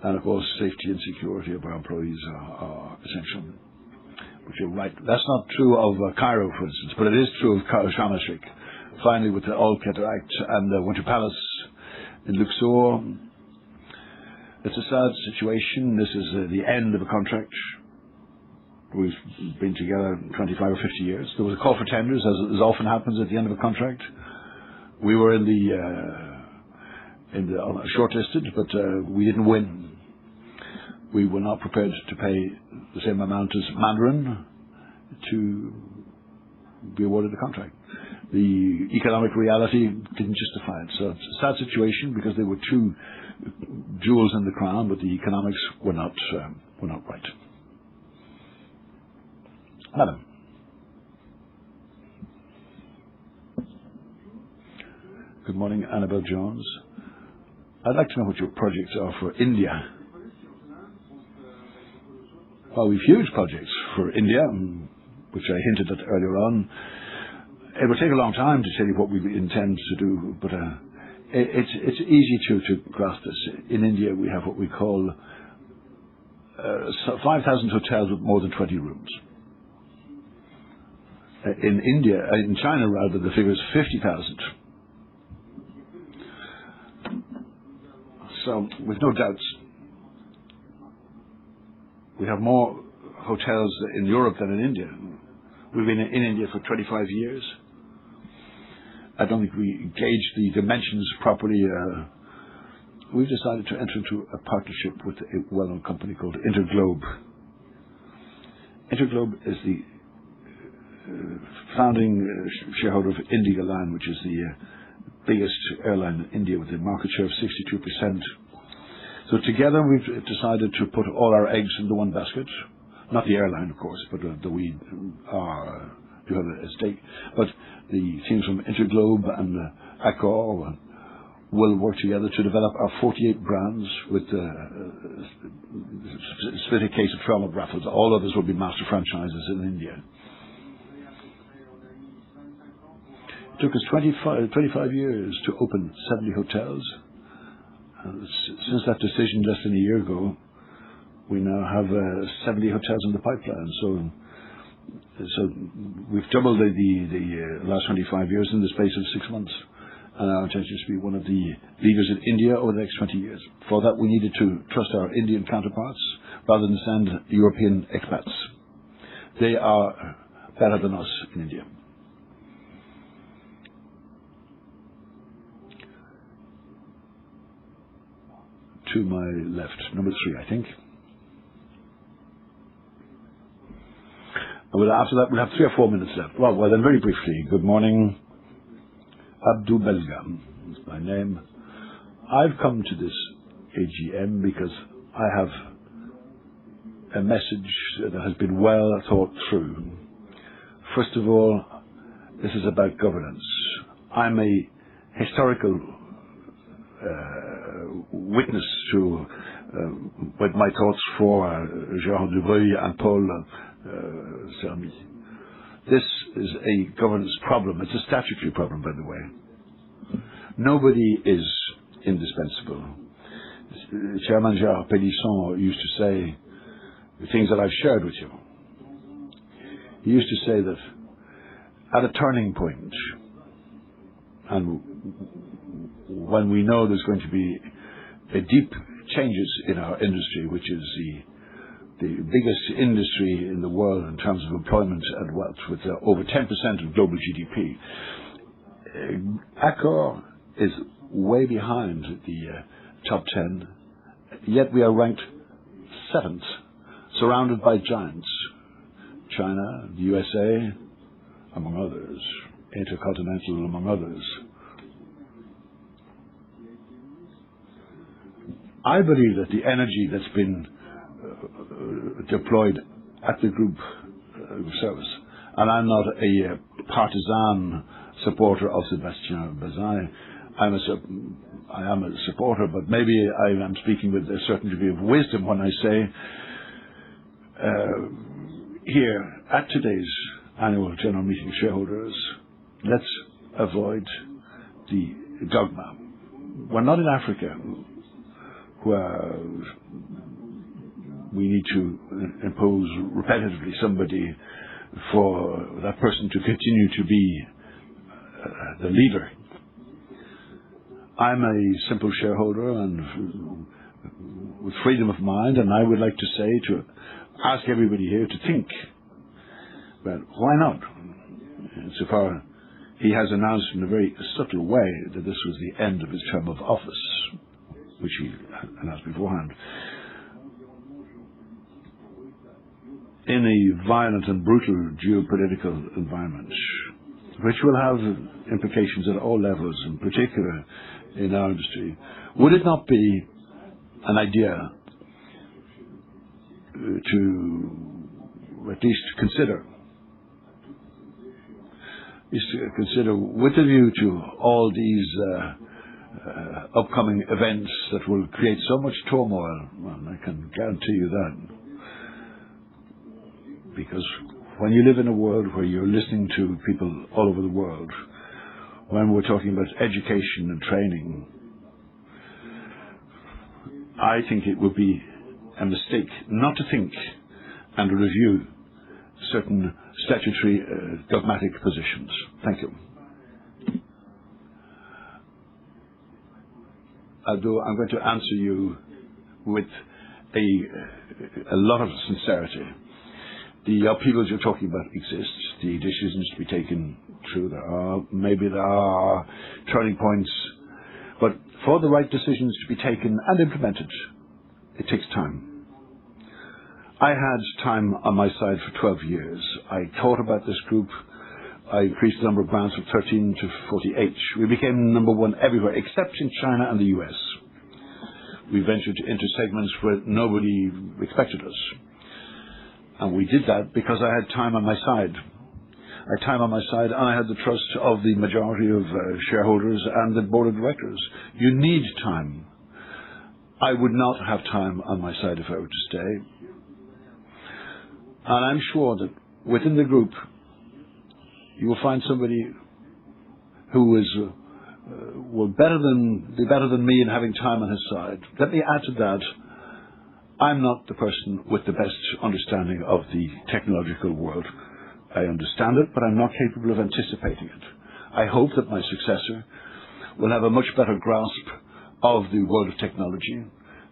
Speaker 1: And of course, safety and security of our employees are essential. But you're right. That's not true of Cairo, for instance, but it is true of Sharm el-Sheikh. Finally, with the Hall Cataract and the Winter Palace in Luxor, it's a sad situation. This is the end of a contract. We've been together 25 or 50 years. There was a call for tenders, as often happens at the end of a contract. We were in the shortlisted, but we didn't win. We were not prepared to pay the same amount as Mandarin to be awarded the contract. The economic reality didn't justify it. So it's a sad situation because there were 2 jewels in the crown, but the economics were not right. Madam. Good morning, Annabelle Jones. I'd like to know what your projects are for India. Well, we've huge projects for India, which I hinted at earlier on. It will take a long time to tell you what we intend to do, but it's easy to grasp this. In India, we have what we call 5,000 hotels with more than 20 rooms. In China, rather, the figure is 50,000. So, with no doubts, we have more hotels in Europe than in India. We've been in India for 25 years. I don't think we gauged the dimensions properly. We've decided to enter into a partnership with a well-known company called Interglobe. Interglobe is the founding shareholder of Indigo Line, which is the biggest airline in India with a market share of 62%. So together we've decided to put all our eggs into one basket. Not the airline, of course, but we do have a stake. But the teams from Interglobe and Accor will work together to develop our 48 brands with specific case of Trauma Raffles. All others will be master franchises in India. It took us 25 years to open 70 hotels. Since that decision less than a year ago, we now have 70 hotels in the pipeline. So we've doubled the last 25 years in the space of 6 months. And our intention is to be one of the leaders in India over the next 20 years. For that, we needed to trust our Indian counterparts rather than send European expats. They are better than us in India. To my left, number 3, I think. And after that, we'll have 3 or 4 minutes left. Well, then very briefly, good morning. Abdou Belgam is my name. I've come to this AGM because I have a message that has been well thought through. First of all, this is about governance. I'm a historical witness to with my thoughts for Jean Dubreuil and Paul Sermy. This is a governance problem. It's a statutory problem, by the way. Nobody is indispensable. Chairman Gérard Pélisson used to say the things that I've shared with you. He used to say that at a turning point, and when we know there's going to be a deep changes in our industry, which is the biggest industry in the world in terms of employment and wealth, with over 10% of global GDP. Accor is way behind the top 10, yet we are ranked 7th, surrounded by giants. China, the USA, among others, Intercontinental, among others. I believe that the energy that's been deployed at the group service, and I'm not a partisan supporter of Sébastien Bazin. I am a supporter, but maybe I am speaking with a certain degree of wisdom when I say here at today's annual general meeting of shareholders, let's avoid the dogma. We're not in Africa, where we need to impose repetitively somebody for that person to continue to be the leader. I'm a simple shareholder and with freedom of mind, and I would like to say, to ask everybody here to think, well, why not? So far, he has announced in a very subtle way that this was the end of his term of office, which he announced beforehand. In a violent and brutal geopolitical environment, which will have implications at all levels, in particular in our industry, would it not be an idea to at least consider with a view to all these upcoming events that will create so much turmoil? Well, I can guarantee you that. Because when you live in a world where you're listening to people all over the world, when we're talking about education and training, I think it would be a mistake not to think and review certain statutory dogmatic positions. Thank you. although I'm going to answer you with a lot of sincerity. The upheavals you're talking about exist. The decisions to be taken through, maybe there are turning points, but for the right decisions to be taken and implemented, it takes time. I had time on my side for 12 years. I thought about this group. I increased the number of brands from 13 to 48. We became number one everywhere except in China and the US. We ventured into segments where nobody expected us. And we did that because I had time on my side. I had time on my side, and I had the trust of the majority of shareholders and the board of directors. You need time. I would not have time on my side if I were to stay. And I'm sure that within the group, you will find somebody who will be better than me in having time on his side. Let me add to that. I'm not the person with the best understanding of the technological world. I understand it, but I'm not capable of anticipating it. I hope that my successor will have a much better grasp of the world of technology,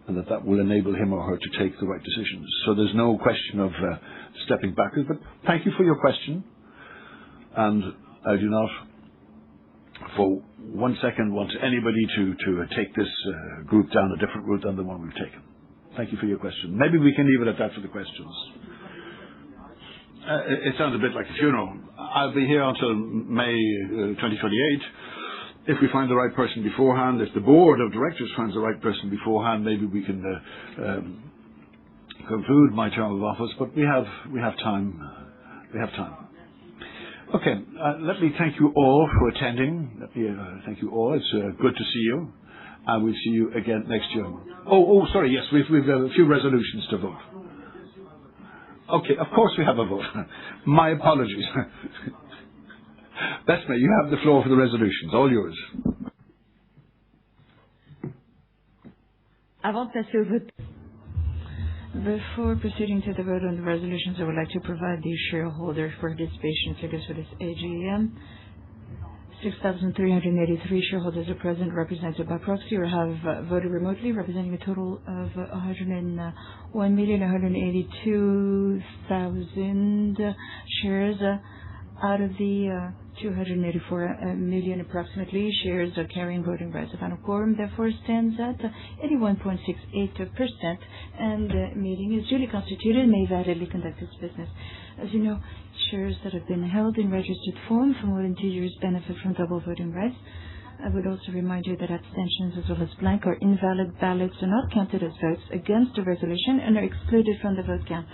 Speaker 1: and that will enable him or her to take the right decisions. So there's no question of stepping backwards, but thank you for your question. And I do not for 1 second want anybody to take this group down a different route than the one we've taken. Thank you for your question. Maybe we can leave it at that for the questions. It sounds a bit like a funeral. I'll be here until May 2028. If we find the right person beforehand, if the board of directors finds the right person beforehand, maybe we can conclude my term of office. But we have time. We have time. Okay. Let me thank you all for attending. Let me thank you all. It's good to see you. And we'll see you again next year. Sorry. Yes, we've a few resolutions to vote. Okay, of course we have a vote. My apologies. That's me. You have the floor for the resolutions. All yours.
Speaker 4: Avant de passer au vote. Before proceeding to the vote on the resolutions, I would like to provide the shareholder participation figures for this AGM. 6,383 shareholders are present, represented by proxy, or have voted remotely, representing a total of 101,182,000 shares out of the 284 million approximately shares carrying voting rights. The final quorum therefore stands at 81.68%, and the meeting is duly constituted and may validly conduct its business. As you know, shares that have been held in registered form for more than 2 years benefit from double voting rights. I would also remind you that abstentions as well as blank or invalid ballots are not counted as votes against a resolution and are excluded from the vote count.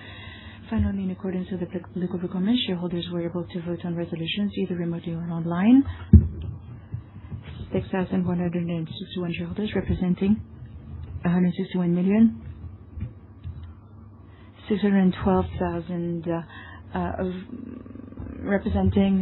Speaker 4: Finally, in accordance with the legal requirements, shareholders were able to vote on resolutions either remotely or online. 6,161 shareholders representing 161,612,000 representing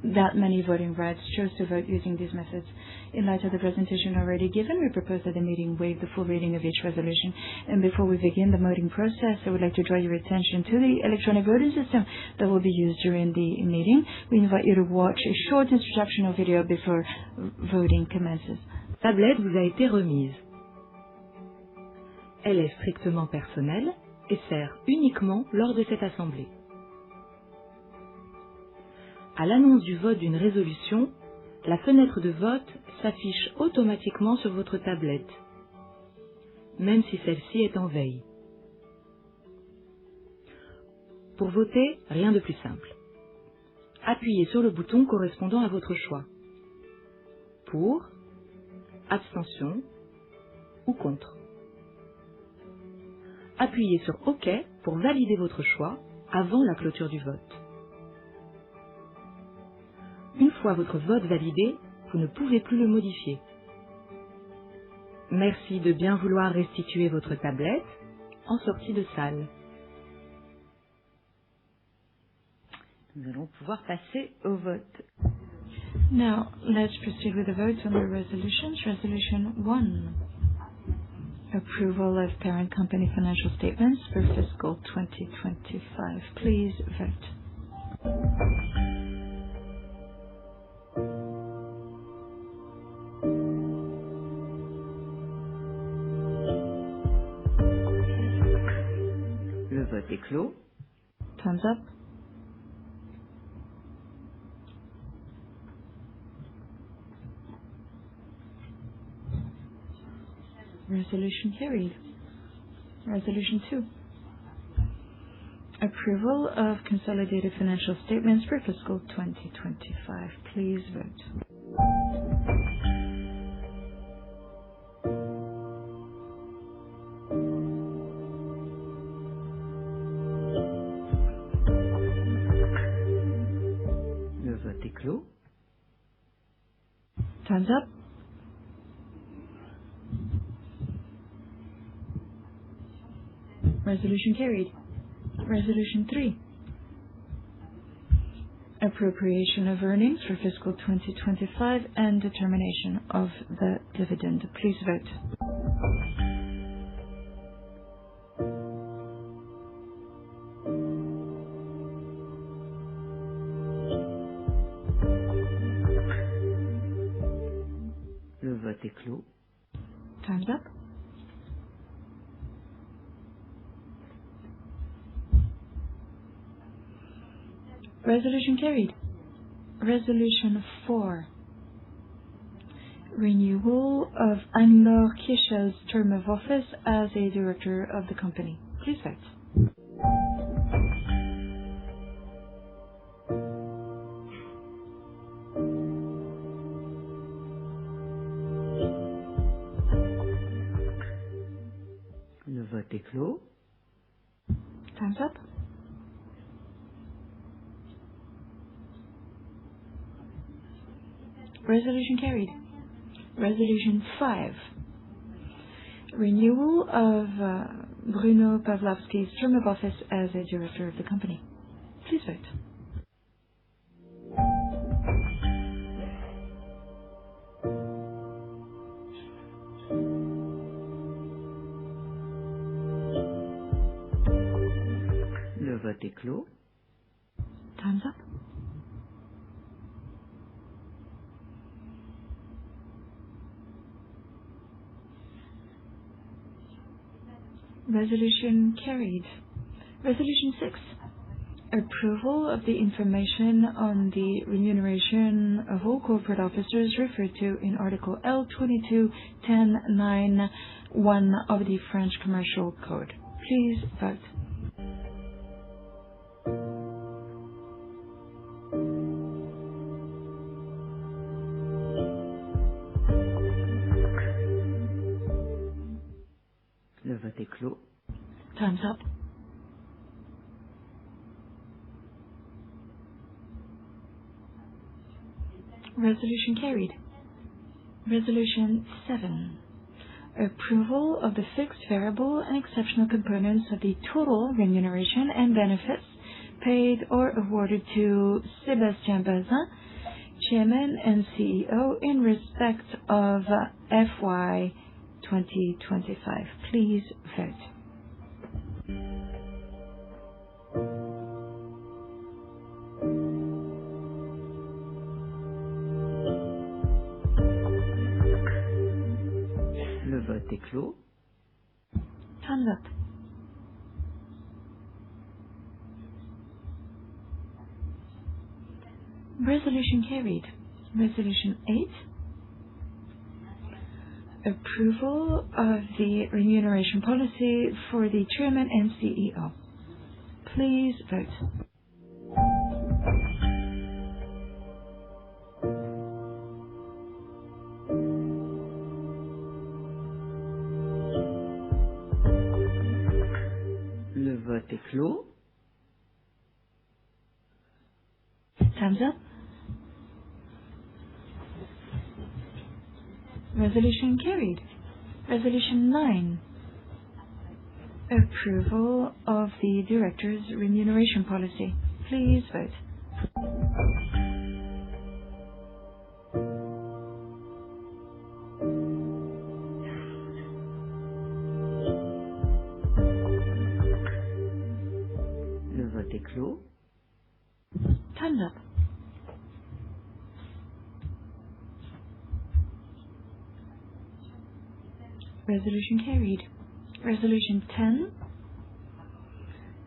Speaker 4: that many voting rights chose to vote using these methods. In light of the presentation already given, we propose that the meeting waive the full reading of each resolution. And before we begin the voting process, I would like to draw your attention to the electronic voting system that will be used during the meeting. We invite you to watch a short instructional video before voting commences.
Speaker 5: Tablette vous a été remise. Elle est strictement personnelle et sert uniquement lors de cette assemblée. À l'annonce du vote d'une résolution, la fenêtre de vote s'affiche automatiquement sur votre tablette, même si celle-ci est en veille. Pour voter, rien de plus simple. Appuyez sur le bouton correspondant à votre choix. Pour, abstention ou contre. Appuyez sur OK pour valider votre choix avant la clôture du vote. Une fois votre vote validé, vous ne pouvez plus le modifier. Merci de bien vouloir restituer votre tablette en sortie de salle. Nous allons pouvoir passer au vote.
Speaker 4: Now, let's proceed with the vote on the resolutions. Resolution 1. Approval of parent company financial statements for fiscal 2025. Please vote. Resolution carried. Resolution 2. Approval of consolidated financial statements for fiscal 2025. Please vote.
Speaker 5: Le vote est clos.
Speaker 4: Time's up. Resolution carried. Resolution 3. Appropriation of earnings for fiscal 2025 and determination of the dividend. Please vote.
Speaker 5: Le vote est clos.
Speaker 4: Time's up. Resolution carried. Resolution 4. Renewal of Anne-Laure Kiechel's term of office as a director of the company. Please vote.
Speaker 5: Le vote est clos.
Speaker 4: Time's up. Resolution carried. Resolution 5. Renewal of Bruno Pavlovsky's term of office as a director of the company. Please vote.
Speaker 5: Le vote est clos.
Speaker 4: Time's up. Resolution carried. Resolution 6. Approval of the information on the remuneration of all corporate officers referred to in Article L22-10-9-1 of the French Commercial Code. Please vote.
Speaker 5: Le vote est clos.
Speaker 4: Time's up. Resolution carried. Resolution 7. Approval of the fixed, variable, and exceptional components of the total remuneration and benefits paid or awarded to Sébastien Bazin, Chairman and CEO, in respect of FY 2025. Please vote.
Speaker 5: Le vote est clos.
Speaker 4: Time's up. Resolution carried. Resolution 8. Approval of the remuneration policy for the Chairman and CEO. Please vote.
Speaker 5: Le vote est clos.
Speaker 4: Time's up. Resolution carried. Resolution 9. Approval of the Director's remuneration policy. Please vote.
Speaker 5: Le vote est clos.
Speaker 4: Time's up. Resolution carried. Resolution 10.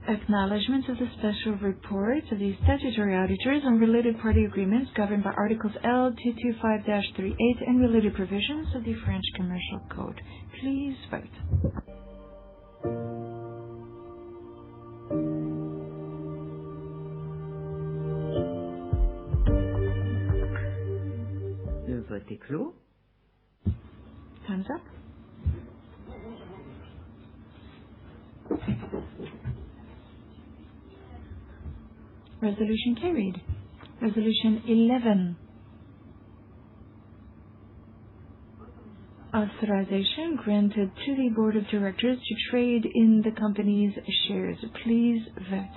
Speaker 4: Acknowledgement of the special report of the statutory auditors on related party agreements governed by Articles L225-38 and related provisions of the French Commercial Code. Please vote.
Speaker 5: Le vote est clos.
Speaker 4: Time's up. Resolution carried. Resolution 11. Authorization granted to the Board of Directors to trade in the company's shares. Please vote.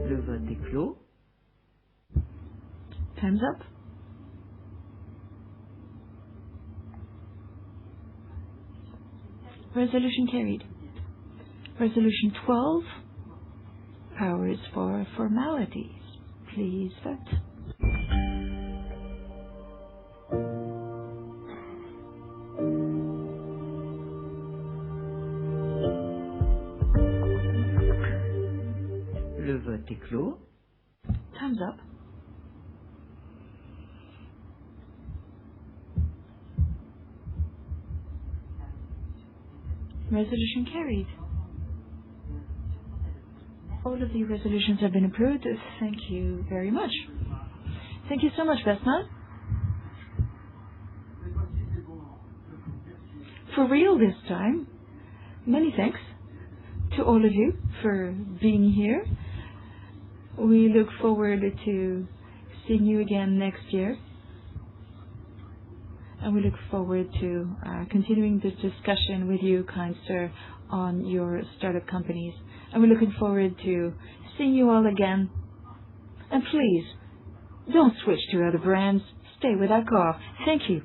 Speaker 5: Le vote est clos.
Speaker 4: Time's up. Resolution carried. Resolution 12. Powers for formalities. Please vote.
Speaker 5: Le vote est clos.
Speaker 4: Time's up. Resolution carried. All of the resolutions have been approved. Thank you very much. Thank you so much, Vesna. For real this time. Many thanks to all of you for being here. We look forward to seeing you again next year. And we look forward to continuing this discussion with you, kind sir, on your startup companies. And we're looking forward to seeing you all again. And please, don't switch to other brands. Stay with Accor. Thank you.